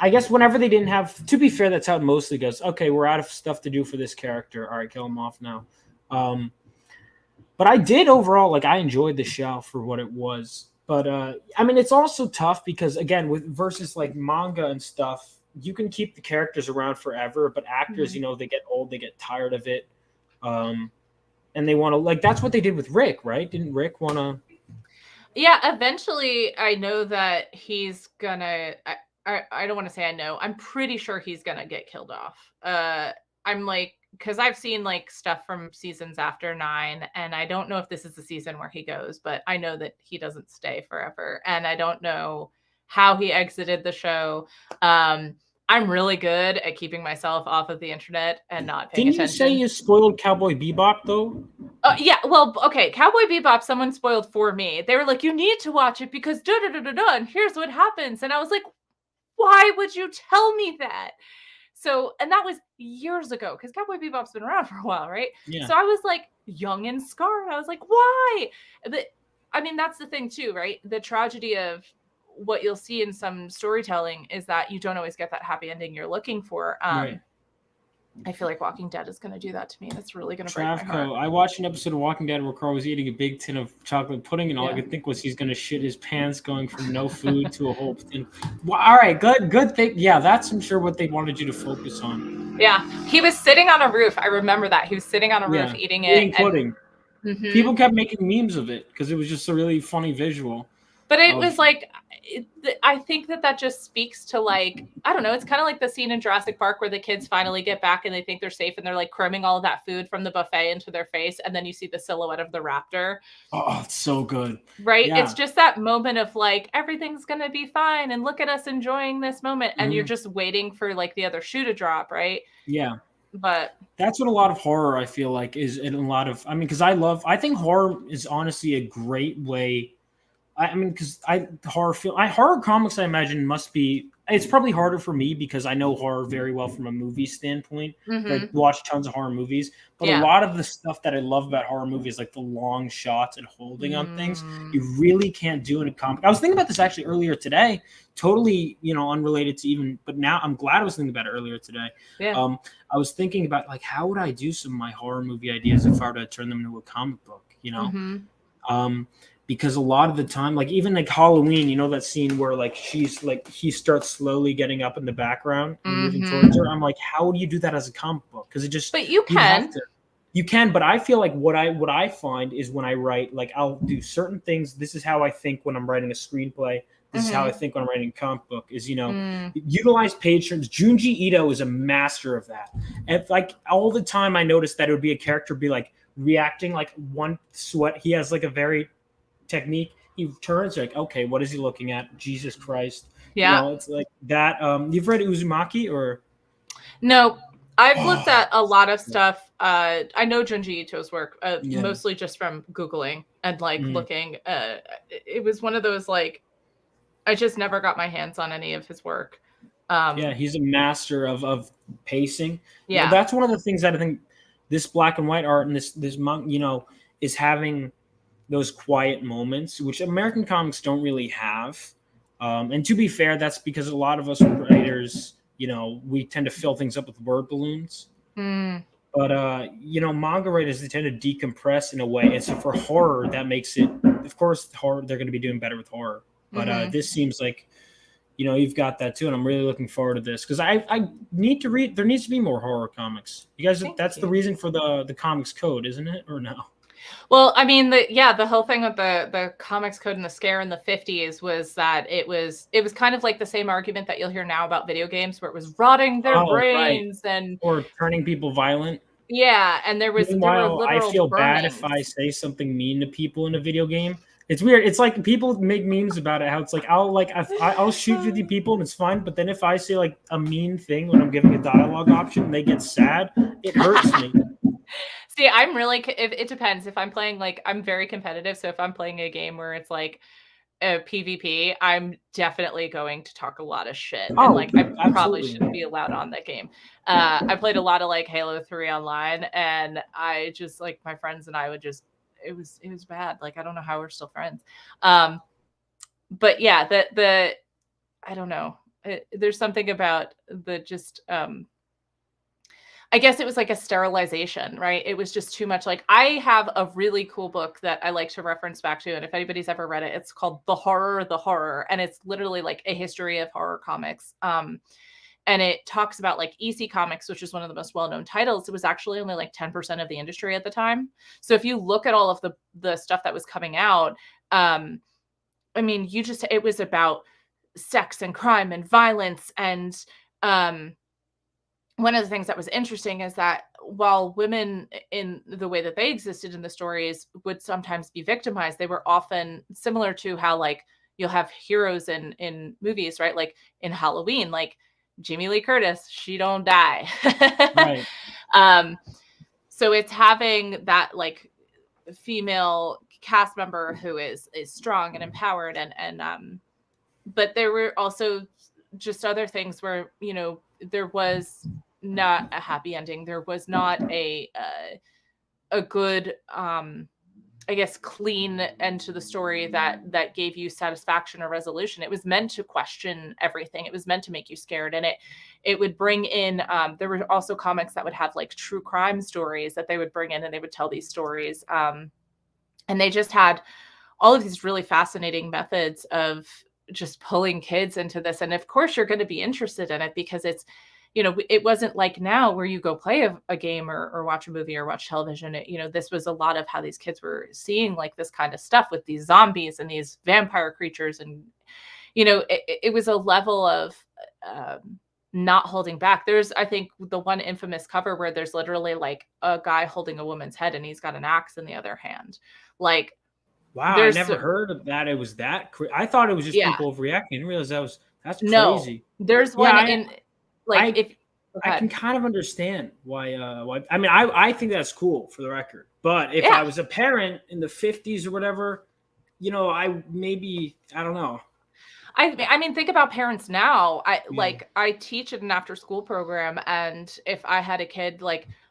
I guess, whenever they didn't have. To be fair, that's how it mostly goes. Okay, we're out of stuff to do for this character. All right, kill him off now. But I did overall, like, I enjoyed the show for what it was. But I mean, it's also tough because again, versus like manga and stuff, you can keep the characters around forever, but actors, they get old, they get tired of it, and they want to, like, that's what they did with Rick, right? Didn't Rick want to? Yeah, eventually, I know that he's gonna. I don't want to say I know. I'm pretty sure he's gonna get killed off. I'm like, because I've seen like stuff from seasons after 9, and I don't know if this is the season where he goes, but I know that he doesn't stay forever, and I don't know how he exited the show. I'm really good at keeping myself off of the internet and not paying attention. Didn't you say you spoiled Cowboy Bebop though? Yeah, well, okay, Cowboy Bebop, someone spoiled for me. They were like, you need to watch it because da-da-da-da-da, and here's what happens. And I was like, why would you tell me that? So, and that was years ago because Cowboy Bebop's been around for a while, right? Yeah. So I was like young and scarred. I was like, why? I mean, that's the thing too, right? The tragedy of what you'll see in some storytelling is that you don't always get that happy ending you're looking for. Right. I feel like Walking Dead is going to do that to me. That's really going to break my heart. I watched an episode of Walking Dead where Carl was eating a big tin of chocolate pudding, and all I could think was he's going to shit his pants going from no food to a whole thing. Well, all right, good thing. Yeah, that's, I'm sure, what they wanted you to focus on. Yeah, he was sitting on a roof. I remember that. He was sitting on a roof eating it. Eating pudding. People kept making memes of it because it was just a really funny visual. But it was like, I think that just speaks to like, I don't know, it's kind of like the scene in Jurassic Park where the kids finally get back and they think they're safe and they're like cramming all of that food from the buffet into their face. And then you see the silhouette of the raptor. Oh, it's so good. Right? Yeah. It's just that moment of like, everything's going to be fine. And look at us enjoying this moment. And you're just waiting for like the other shoe to drop, right? Yeah. But that's what a lot of horror, I feel like, is in a lot of, I mean, because I think horror is honestly a great way. I mean, because horror comics, I imagine, must be. It's probably harder for me because I know horror very well from a movie standpoint. I watch tons of horror movies, but a lot of the stuff that I love about horror movies, like the long shots and holding on things, you really can't do in a comic. I was thinking about this actually earlier today, totally, unrelated to even, but now I'm glad I was thinking about it earlier today. Yeah. I was thinking about like, how would I do some of my horror movie ideas if I were to turn them into a comic book, because a lot of the time, like even like Halloween, that scene where like she's like he starts slowly getting up in the background and moving towards her. I'm like, how do you do that as a comic book? Because it just but you can. You can, but I feel like what I find is when I write, like I'll do certain things. This is how I think when I'm writing a screenplay. This is how I think when I'm writing a comic book. Is utilize page turns. Junji Ito is a master of that. And like all the time, I noticed that it would be a character be like reacting like one sweat. He has like a very technique. He turns like, okay, what is he looking at? Jesus Christ. Yeah. It's like that. You've read Uzumaki or? No, I've looked at a lot of stuff. I know Junji Ito's work, mostly just from Googling and like looking. It was one of those like, I just never got my hands on any of his work. He's a master of pacing. Yeah, that's one of the things that I think this black and white art and this monk, is having those quiet moments, which American comics don't really have. And to be fair, that's because a lot of us writers, we tend to fill things up with word balloons. But, manga writers, they tend to decompress in a way. And so for horror, that makes it, of course, horror, they're going to be doing better with horror. But this seems like, you've got that too. And I'm really looking forward to this because I need to read. There needs to be more horror comics. You guys, the reason for the comics code, isn't it? Or no? Well, I mean, the whole thing with the comics code and the scare in the 50s was that it was kind of like the same argument that you'll hear now about video games where it was rotting their brains or turning people violent. Yeah, and there were I feel bad if I say something mean to people in a video game. It's weird. It's like people make memes about it. How it's like I'll shoot 50 people and it's fine, but then if I say like a mean thing when I'm giving a dialogue option, and they get sad. It hurts me. See, I'm really. It depends. If I'm playing I'm very competitive. So if I'm playing a game where it's like a PvP, I'm definitely going to talk a lot of shit. And I probably shouldn't be allowed on that game. I played a lot of Halo 3 online, and I just my friends and I would just. It was bad. I don't know how we're still friends. But yeah, I don't know. There's something about the just. I guess it was like a sterilization, right? It was just too much. I have a really cool book that I like to reference back to. And if anybody's ever read it, it's called The Horror. And it's literally a history of horror comics. And it talks about EC Comics, which is one of the most well-known titles. It was actually only 10% of the industry at the time. So if you look at all of the stuff that was coming out, I mean, it was about sex and crime and violence. And one of the things that was interesting is that while women in the way that they existed in the stories would sometimes be victimized, they were often similar to how you'll have heroes in movies, right? In Halloween, Jamie Lee Curtis, she don't die. Right. So it's having that female cast member who is strong and empowered and but there were also just other things where there was not a happy ending. There was not a good I guess clean end to the story that gave you satisfaction or resolution. It was meant to question everything. It was meant to make you scared. And it would bring in, there were also comics that would have true crime stories that they would bring in and they would tell these stories. And they just had all of these really fascinating methods of just pulling kids into this. And of course you're going to be interested in it because it wasn't like now where you go play a game or watch a movie or watch television. This was a lot of how these kids were seeing like this kind of stuff with these zombies and these vampire creatures. And, it was a level of not holding back. There's, I think, the one infamous cover where there's literally like a guy holding a woman's head and he's got an axe in the other hand. Like, wow, I never heard of that. It was that. I thought it was just people overreacting. I didn't realize that's crazy. No, there's one in like I can kind of understand why. I mean, I think that's cool for the record. But if I was a parent in the 50s or whatever, I don't know. I mean, think about parents now. I teach at an after school program, and if I had a kid,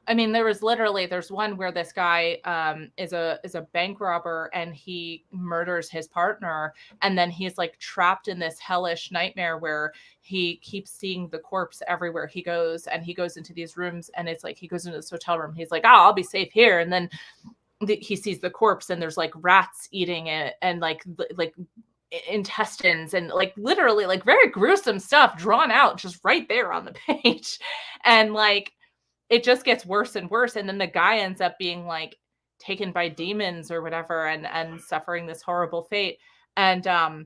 there's one where this guy is a bank robber and he murders his partner, and then he's like trapped in this hellish nightmare where he keeps seeing the corpse everywhere he goes, and he goes into these rooms, and it's like he goes into this hotel room. He's like, "Oh, I'll be safe here," and then he sees the corpse, and there's like rats eating it, and like intestines and like literally like very gruesome stuff drawn out just right there on the page. And like it just gets worse and worse, and then the guy ends up being like taken by demons or whatever and suffering this horrible fate. And that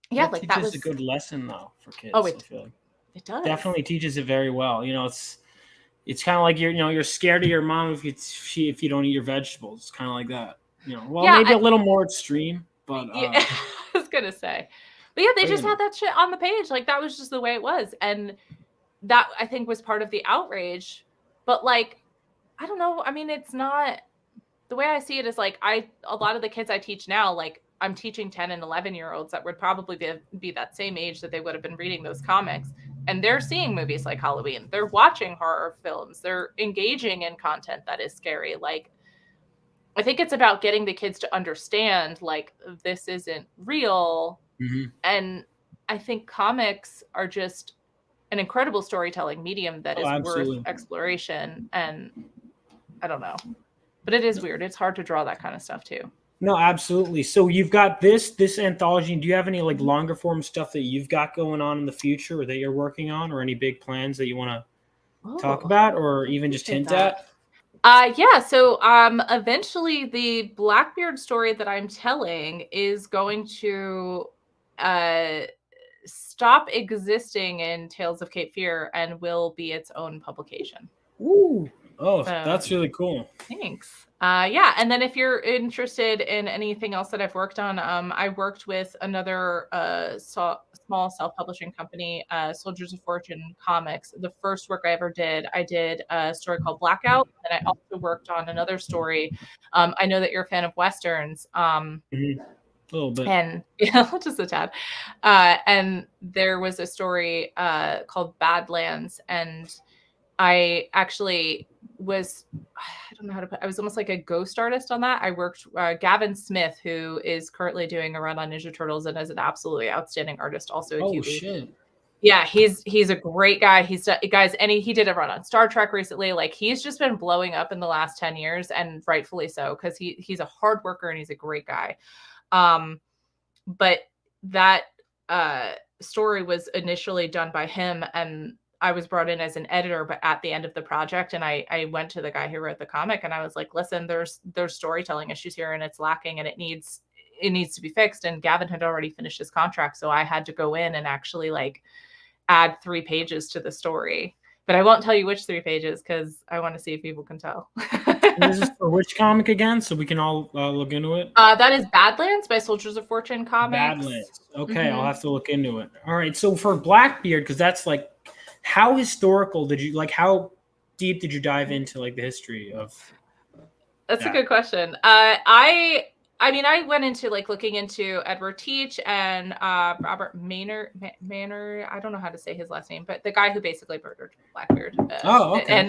teaches a good lesson though for kids. I feel like it does. Definitely teaches it very well. It's kind of like you're scared of your mom if you don't eat your vegetables. It's kind of like that. Maybe a little more extreme. But I was gonna say, but yeah, they just had that shit on the page. Like that was just the way it was, and that I think was part of the outrage. But like, I don't know. I mean, it's not the way I see it is like a lot of the kids I teach now, like I'm teaching 10 and 11-year-olds that would probably be that same age that they would have been reading those comics, and they're seeing movies like Halloween. They're watching horror films. They're engaging in content that is scary. Like, I think it's about getting the kids to understand, like, this isn't real. Mm-hmm. And I think comics are just an incredible storytelling medium that is worth exploration. And I don't know, but it is weird. It's hard to draw that kind of stuff too. No, absolutely. So you've got this anthology. Do you have any like longer form stuff that you've got going on in the future or that you're working on, or any big plans that you want to talk about or even just hint at? Yeah. So eventually the Blackbeard story that I'm telling is going to stop existing in Tales of Cape Fear and will be its own publication. Ooh. Oh, that's really cool. Thanks. Yeah. And then if you're interested in anything else that I've worked on, I worked with another small self-publishing company, Soldiers of Fortune Comics. The first work I ever did, I did a story called Blackout. And I also worked on another story. I know that you're a fan of Westerns. Mm-hmm. A little bit. And just a tad. And there was a story called Badlands, and I actually was, I don't know how to put, I was almost like a ghost artist on that. I worked, Gavin Smith, who is currently doing a run on Ninja Turtles and is an absolutely outstanding artist, also a QB. Shit. Yeah, he's a great guy. He did a run on Star Trek recently. Like, he's just been blowing up in the last 10 years, and rightfully so, because he's a hard worker and he's a great guy. But that story was initially done by him, and I was brought in as an editor, but at the end of the project, and I went to the guy who wrote the comic and I was like, listen, there's storytelling issues here and it's lacking and it needs to be fixed. And Gavin had already finished his contract. So I had to go in and actually like add 3 pages to the story, but I won't tell you which 3 pages because I want to see if people can tell. This is for which comic again? So we can all look into it. That is Badlands by Soldiers of Fortune Comics. Badlands. Okay. Mm-hmm. I'll have to look into it. All right. So for Blackbeard, because that's like, how historical did you how deep did you dive into like the history of That's a good question. I mean, I went into like looking into Edward Teach and Robert Manor. I don't know how to say his last name, but the guy who basically murdered Blackbeard. Okay.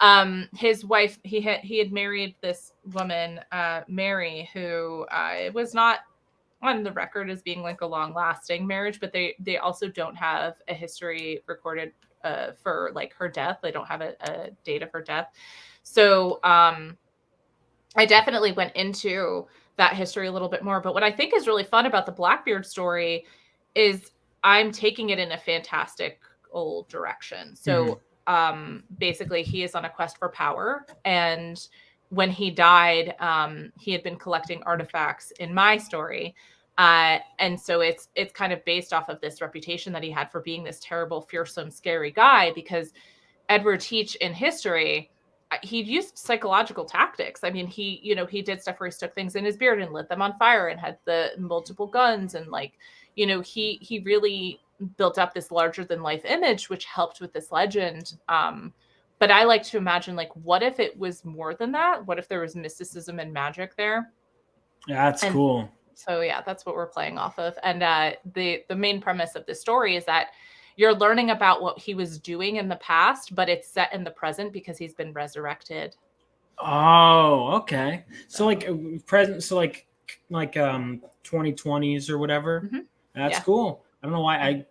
And his wife, he had married this woman, Mary, who was not on the record as being like a long-lasting marriage, but they also don't have a history recorded for like her death. They don't have a date of her death. So I definitely went into that history a little bit more. But what I think is really fun about the Blackbeard story is I'm taking it in a fantastic magical direction. So basically he is on a quest for power, and when he died, he had been collecting artifacts in my story. And so it's kind of based off of this reputation that he had for being this terrible, fearsome, scary guy, because Edward Teach in history, he used psychological tactics. I mean, he did stuff where he stuck things in his beard and lit them on fire and had the multiple guns, and like, he really built up this larger than life image, which helped with this legend. But I like to imagine, like, what if it was more than that? What if there was mysticism and magic there? Yeah, that's cool. So yeah, that's what we're playing off of. And the main premise of this story is that you're learning about what he was doing in the past, but it's set in the present because he's been resurrected. Oh, okay. So like present, so like 2020s or whatever. That's cool. I don't know why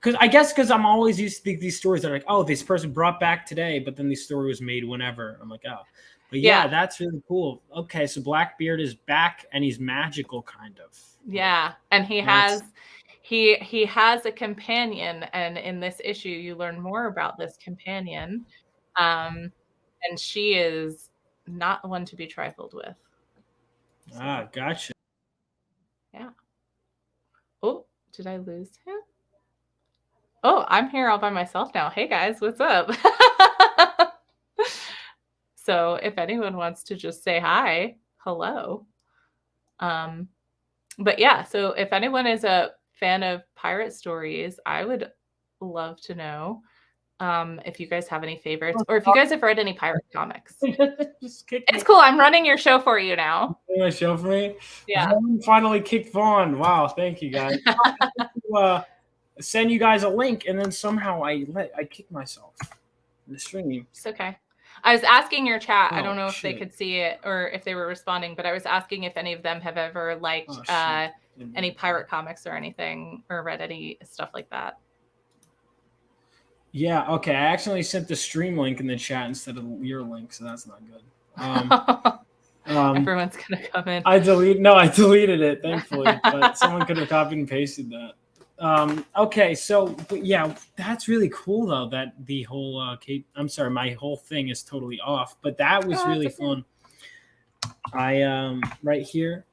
because I'm always used to these stories that are like, oh, this person brought back today, but then the story was made whenever. I'm like, oh. But yeah, that's really cool. Okay, so Blackbeard is back and he's magical, kind of. Yeah, and he has a companion, and in this issue you learn more about this companion, and she is not one to be trifled with. So. Gotcha. Yeah. Oh, did I lose him? Oh, I'm here all by myself now. Hey guys, what's up? So if anyone wants to just say hi, hello. But yeah, so if anyone is a fan of pirate stories, I would love to know if you guys have any favorites, or if you guys have read any pirate comics. It's cool. I'm running your show for you now. My show for me? Yeah. Vaughn finally kicked Vaughn. Wow, thank you guys. Send you guys a link, and then somehow I kicked myself in the stream. It's okay. I was asking your chat. I don't know if they could see it or if they were responding, but I was asking if any of them have ever liked any pirate comics or anything, or read any stuff like that. Yeah, okay. I accidentally sent the stream link in the chat instead of your link, so that's not good. Everyone's gonna come in. I deleted it, thankfully, but someone could have copied and pasted that. Okay, so yeah, that's really cool though, that the whole I'm sorry, my whole thing is totally off, but that was really fun. I right here,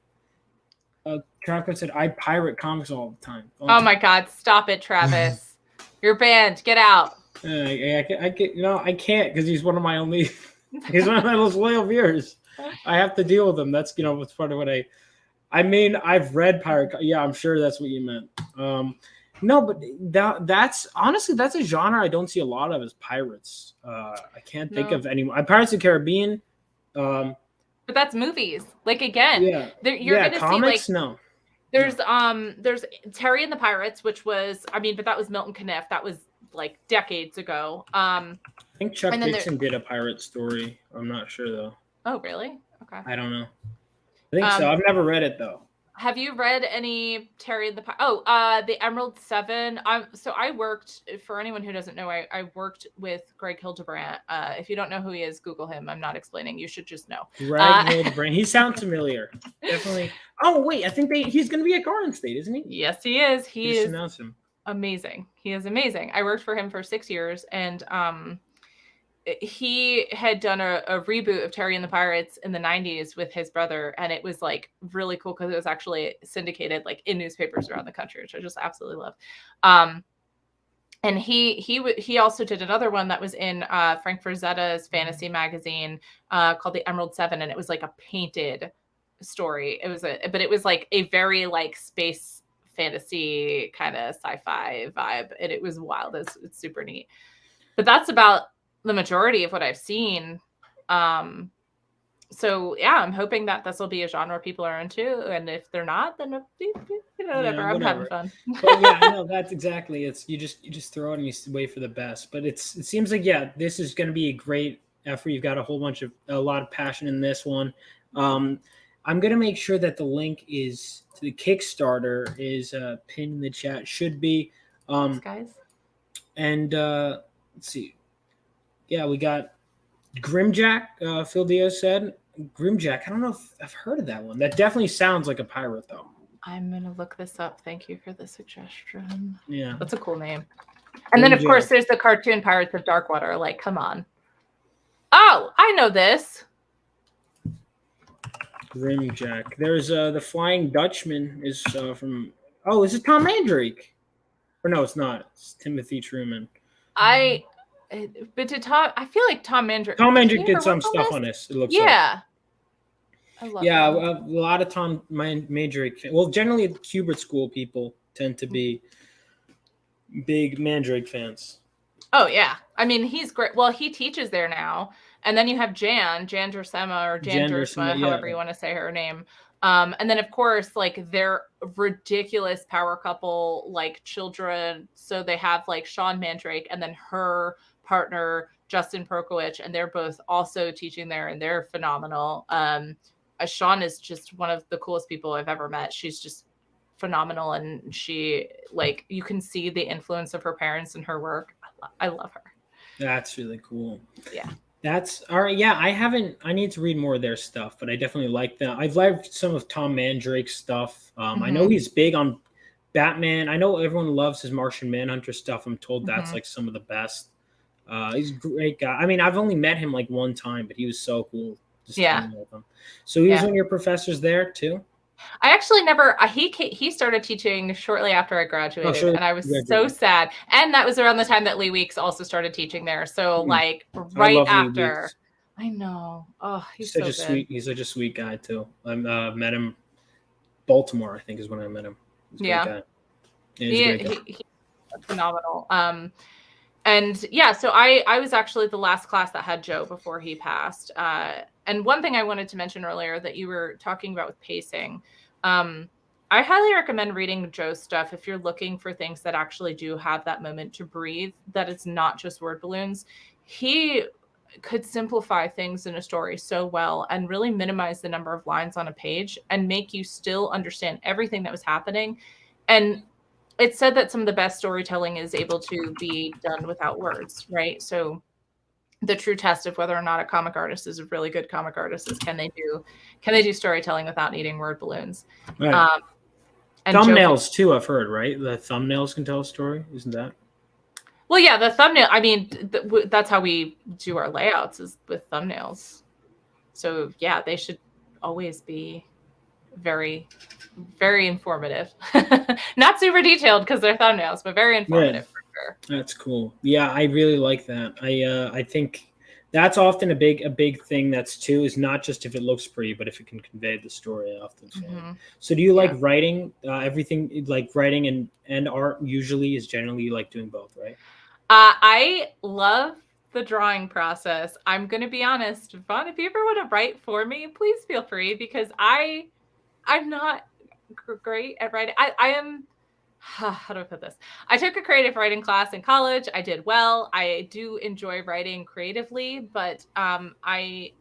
Travis said I pirate comics all the time. Oh my god, stop it, Travis. You're banned. Get out. I can't, because he's one of my most loyal viewers. I have to deal with him. That's what's part of what I mean, I've read pirate. Yeah, I'm sure that's what you meant. No, but that's honestly, that's a genre I don't see a lot of, is pirates. I can't think of any. Pirates of the Caribbean. But that's movies. Like, again, you're gonna comics, see, like, there's Terry and the Pirates, which was, but that was Milton Caniff. That was like decades ago. I think Chuck Dixon did a pirate story. I'm not sure though. Oh, really? Okay. I don't know. I think so. I've never read it though. Have you read any Terry and the the Emerald Seven? So I worked, for anyone who doesn't know, I worked with Greg Hildebrandt. If you don't know who he is, Google him. I'm not explaining. You should just know. Greg Hildebrandt. He sounds familiar. Definitely. Oh wait, I think he's going to be at Garden State, isn't he? Yes, he is. He is him. Amazing. He is amazing. I worked for him for 6 years, and he had done a reboot of Terry and the Pirates in the 90s with his brother, and it was like really cool because it was actually syndicated like in newspapers around the country, which I just absolutely love. And he also did another one that was in Frank Frazetta's fantasy magazine called The Emerald Seven, and it was like a painted story. But it was like a very like space fantasy kind of sci-fi vibe, and it was wild. It's super neat. But that's about the majority of what I've seen. So yeah, I'm hoping that this will be a genre people are into, and if they're not, then whatever. I'm having fun. But yeah, no, that's exactly. It's you just throw it and you wait for the best. But it seems like this is going to be a great effort. You've got a lot of passion in this one. I'm going to make sure that the link is to the Kickstarter is pinned in the chat. Should be. Thanks, guys. And let's see. Yeah, we got Grimjack. Phil Diaz said Grimjack. I don't know if I've heard of that one. That definitely sounds like a pirate, though. I'm gonna look this up. Thank you for the suggestion. Yeah, that's a cool name. And then, of course, there's the cartoon Pirates of Darkwater. Like, come on. Oh, I know this. Grimjack. There's the Flying Dutchman is from. Oh, is it Tom Mandrake? Or no, it's not. It's Timothy Truman. But did Tom? I feel like Tom Mandrake. Tom Mandrake did some stuff on this. It looks like. Yeah. I love him. A lot of Tom Mandrake. Well, generally, Kubert School people tend to be big Mandrake fans. Oh yeah, I mean he's great. Well, he teaches there now, and then you have Jan Drasema or Jan Drasema, however you want to say her name. And then of course, like they're ridiculous power couple, like children. So they have like Sean Mandrake and then her partner Justin Prokowicz, and they're both also teaching there, and they're phenomenal. Sean is just one of the coolest people I've ever met. She's just phenomenal, and she, like, you can see the influence of her parents in her work. I love her. That's really cool. Yeah. That's all right. Yeah, I need to read more of their stuff, but I definitely like that. I've liked some of Tom Mandrake's stuff. I know he's big on Batman. I know everyone loves his Martian Manhunter stuff. I'm told that's like some of the best. He's a great guy. I mean, I've only met him like one time, but he was so cool. So he was one of your professors there too? I actually never. He started teaching shortly after I graduated, and I was so sad. And that was around the time that Lee Weeks also started teaching there. So like right after. I know. Oh, he's such a good. He's such a sweet guy too. I met him. Baltimore, I think, is when I met him. He's phenomenal. And yeah, so I was actually the last class that had Joe before he passed. And one thing I wanted to mention earlier that you were talking about with pacing, I highly recommend reading Joe's stuff if you're looking for things that actually do have that moment to breathe, that it's not just word balloons. He could simplify things in a story so well and really minimize the number of lines on a page and make you still understand everything that was happening. And it's said that some of the best storytelling is able to be done without words, right? So the true test of whether or not a comic artist is a really good comic artist is can they do storytelling without needing word balloons? Right. And thumbnails too, I've heard, right? The thumbnails can tell a story, isn't that? Well, yeah, the thumbnail. I mean, that's how we do our layouts is with thumbnails. So yeah, they should always be very, very informative. Not super detailed because they're thumbnails, but very informative for sure. That's cool. Yeah, I really like that. I think that's often a big thing that's too is not just if it looks pretty, but if it can convey the story. I often find. So do you like writing? Everything like writing and art usually is generally you like doing both, right? I love the drawing process. I'm going to be honest, Vaughn, if you ever want to write for me, please feel free because I'm not great at writing. I am, how do I put this? I took a creative writing class in college. I did well. I do enjoy writing creatively, but I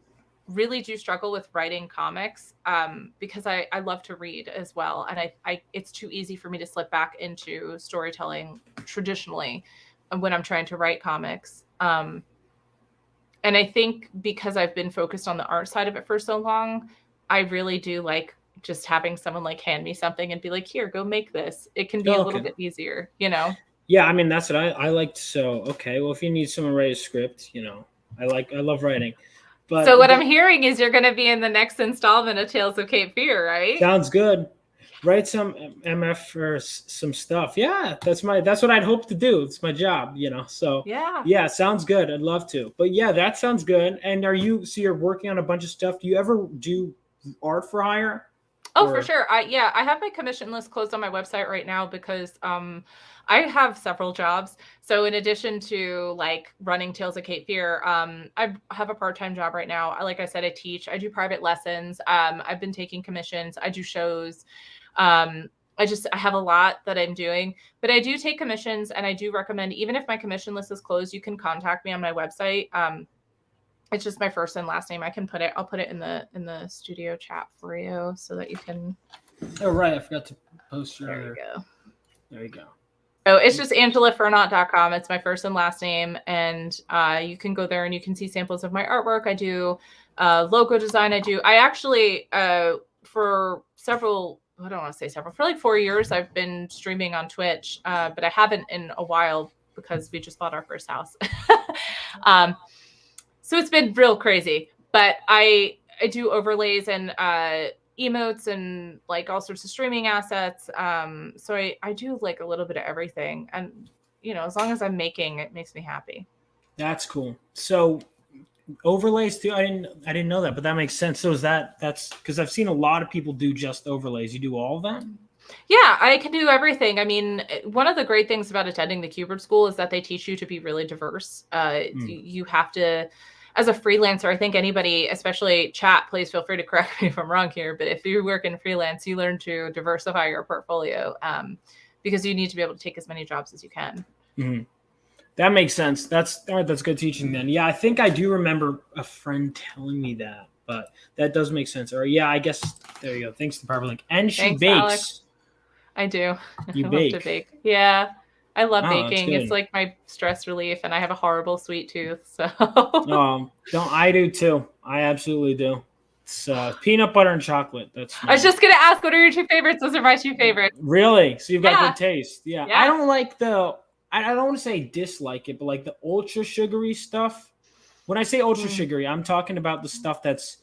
really do struggle with writing comics because I love to read as well. And I it's too easy for me to slip back into storytelling traditionally when I'm trying to write comics. And I think because I've been focused on the art side of it for so long, I really do like just having someone like hand me something and be like, here, go make this. It can be a little bit easier, you know? Yeah. I mean, that's what I like. So, okay. Well, if you need someone to write a script, you know, I love writing. But so what I'm hearing is you're going to be in the next installment of Tales of Cape Fear, right? Sounds good. Write some MF or some stuff. Yeah, that's what I'd hope to do. It's my job, you know. So yeah, sounds good. I'd love to. But yeah, that sounds good. And you're working on a bunch of stuff. Do you ever do art for hire? Oh, for sure. I have my commission list closed on my website right now because I have several jobs. So in addition to like running Tales of Cape Fear, I have a part-time job right now. Like I said, I teach. I do private lessons. I've been taking commissions. I do shows. I have a lot that I'm doing, but I do take commissions, and I do recommend, even if my commission list is closed, you can contact me on my website. It's just my first and last name. I'll put it in the studio chat for you so that you can. Oh, right. I forgot to post your. There you go. There you go. So it's just AngelaFernot.com. It's my first and last name. And you can go there and you can see samples of my artwork. I do logo design. I actually, for several, I don't want to say several, for like 4 years, I've been streaming on Twitch, but I haven't in a while because we just bought our first house. So it's been real crazy, but I do overlays and emotes and like all sorts of streaming assets. So I do like a little bit of everything, and as long as I'm making, it makes me happy. That's cool. So overlays too. I didn't know that, but that makes sense. So that's because I've seen a lot of people do just overlays. You do all of that? Yeah, I can do everything. I mean, one of the great things about attending the Q-Bird School is that they teach you to be really diverse. You have to, as a freelancer, I think anybody, especially chat, please feel free to correct me if I'm wrong here, but if you work in freelance, you learn to diversify your portfolio because you need to be able to take as many jobs as you can. Mm-hmm. That makes sense. That's good teaching then. Yeah, I think I do remember a friend telling me that, but that does make sense. Or yeah, I guess there you go. Thanks to Barbara Link. And she bakes. Alex. I do. You I bake. love to bake. Yeah. I love baking. It's like my stress relief, and I have a horrible sweet tooth. So I do too. I absolutely do. It's peanut butter and chocolate. I was just gonna ask, what are your 2 favorites? Those are my 2 favorites. Really? So you've got good taste. Yeah. Yeah. I don't like I don't want to say dislike it, but like the ultra sugary stuff. When I say ultra sugary, I'm talking about the stuff that's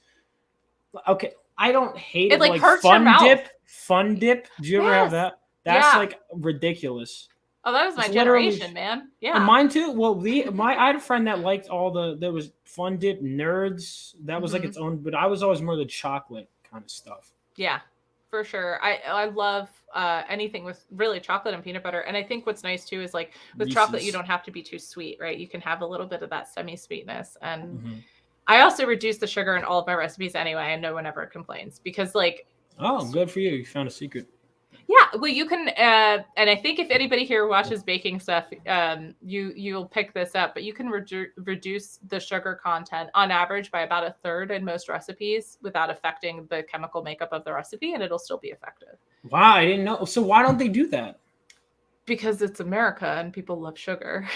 okay. I don't hate it. Like hurts your mouth. Fun dip. Do you ever have that? That's like ridiculous. Oh, that was my generation, man. Yeah. Mine too. Well, I had a friend that liked there was Fun Dip Nerds. That was like its own, but I was always more the chocolate kind of stuff. Yeah, for sure. I love anything with really chocolate and peanut butter. And I think what's nice too is like with chocolate, you don't have to be too sweet, right? You can have a little bit of that semi-sweetness. And I also reduce the sugar in all of my recipes anyway, and no one ever complains because like. Oh, good for you. You found a secret. Yeah, well, you can, and I think if anybody here watches baking stuff, you'll pick this up, but you can reduce the sugar content on average by about 1/3 in most recipes without affecting the chemical makeup of the recipe, and it'll still be effective. Wow, I didn't know. So why don't they do that? Because it's America and people love sugar.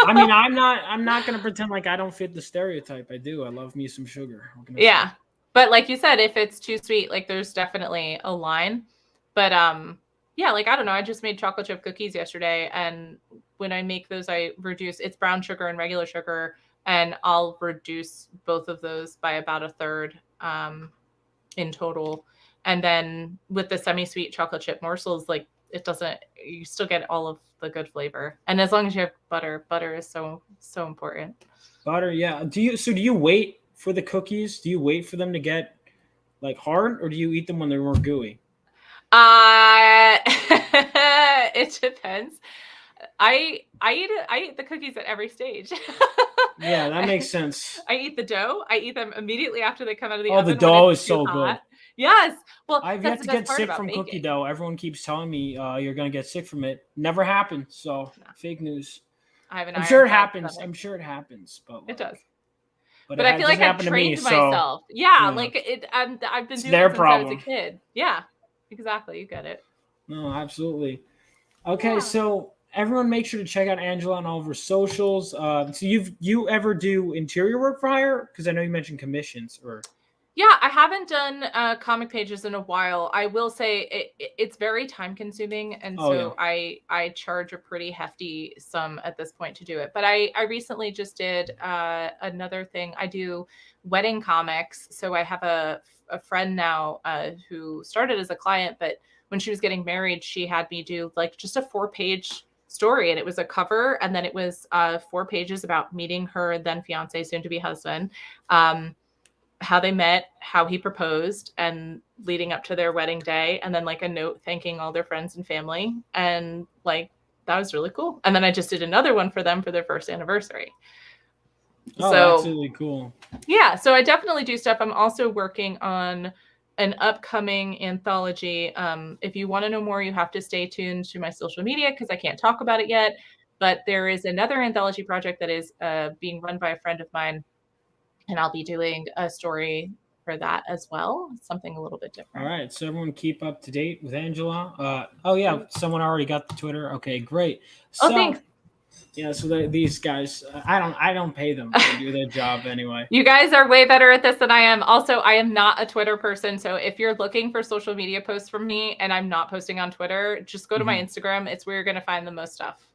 I mean, I'm not going to pretend like I don't fit the stereotype. I do. I love me some sugar. Yeah, but like you said, if it's too sweet, like there's definitely a line. But yeah, like I don't know. I just made chocolate chip cookies yesterday, and when I make those, I reduce it's brown sugar and regular sugar, and I'll reduce both of those by about 1/3 in total. And then with the semi-sweet chocolate chip morsels, like you still get all of the good flavor. And as long as you have butter is so important. Butter, yeah. Do you wait for the cookies? Do you wait for them to get like hard, or do you eat them when they're more gooey? It depends. I eat the cookies at every stage. Yeah, that makes sense. I eat the dough. I eat them immediately after they come out of the oven. Oh, the dough is so good. Yes. Well, I've yet to get sick from cookie dough. Everyone keeps telling me you're going to get sick from it. Never happened. So fake news. I'm sure it happens. I'm sure it happens. But it does. But I feel like I've trained myself. Like I've been doing it since I was a kid. Yeah. Exactly. You get it. No, absolutely. Okay, so everyone make sure to check out Angela on all of her socials. So you ever do interior work for hire? Because I know you mentioned commissions or. Yeah, I haven't done comic pages in a while. I will say it's very time consuming. And I charge a pretty hefty sum at this point to do it. But I recently just did another thing. I do wedding comics. So I have a friend now who started as a client, but when she was getting married, she had me do like just a 4-page story, and it was a cover, and then it was 4 pages about meeting her then fiance, soon to be husband, how they met, how he proposed, and leading up to their wedding day, and then like a note thanking all their friends and family, and like that was really cool. And then I just did another one for them for their first anniversary. Oh, that's really cool. Yeah, so I definitely do stuff. I'm also working on an upcoming anthology. If you want to know more, you have to stay tuned to my social media because I can't talk about it yet. But there is another anthology project that is being run by a friend of mine, and I'll be doing a story for that as well. Something a little bit different. All right, so everyone keep up to date with Angela. Someone already got the Twitter. Okay, great. So, thanks. Yeah, so these guys, I don't pay them to do their job anyway. You guys are way better at this than I am. Also, I am not a Twitter person, so if you're looking for social media posts from me and I'm not posting on Twitter, just go to my Instagram. It's where you're going to find the most stuff.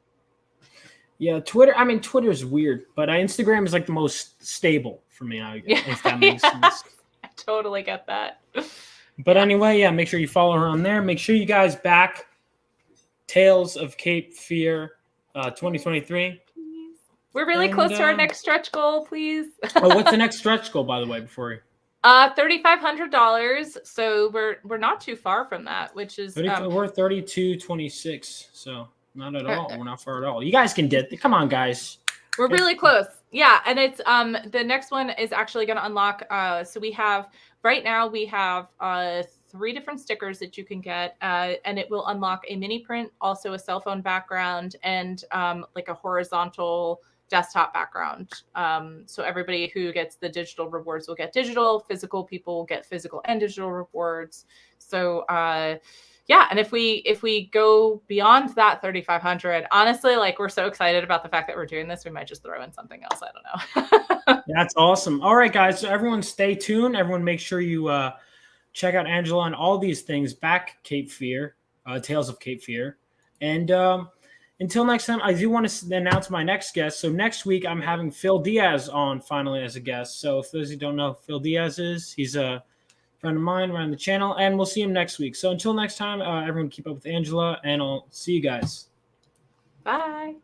Yeah, Twitter. I mean, Twitter's weird, but Instagram is like the most stable for me. If that makes sense. I totally get that. But anyway, yeah, make sure you follow her on there. Make sure you guys back Tales of Cape Fear 2023. We're really close to our next stretch goal, please. What's the next stretch goal, by the way, before we? $3,500. So we're not too far from that, which is we're 32.26. So not at all. We're not far at all. You guys can get. Come on, guys. We're really close. Yeah, and it's the next one is actually going to unlock. So we have right now we have 3 different stickers that you can get, and it will unlock a mini print, also a cell phone background, and like a horizontal desktop background. So everybody who gets the digital rewards will get digital. Physical people will get physical and digital rewards. So yeah, and if we go beyond that 3,500, honestly, like we're so excited about the fact that we're doing this, we might just throw in something else. I don't know. That's awesome. All right, guys. So everyone stay tuned. Everyone make sure you check out Angela on all these things. Back Cape Fear, Tales of Cape Fear. And until next time, I do want to announce my next guest. So next week, I'm having Phil Diaz on finally as a guest. So if those of you don't know who Phil Diaz is, he's a friend of mine around the channel, and we'll see him next week. So until next time, everyone keep up with Angela, and I'll see you guys. Bye.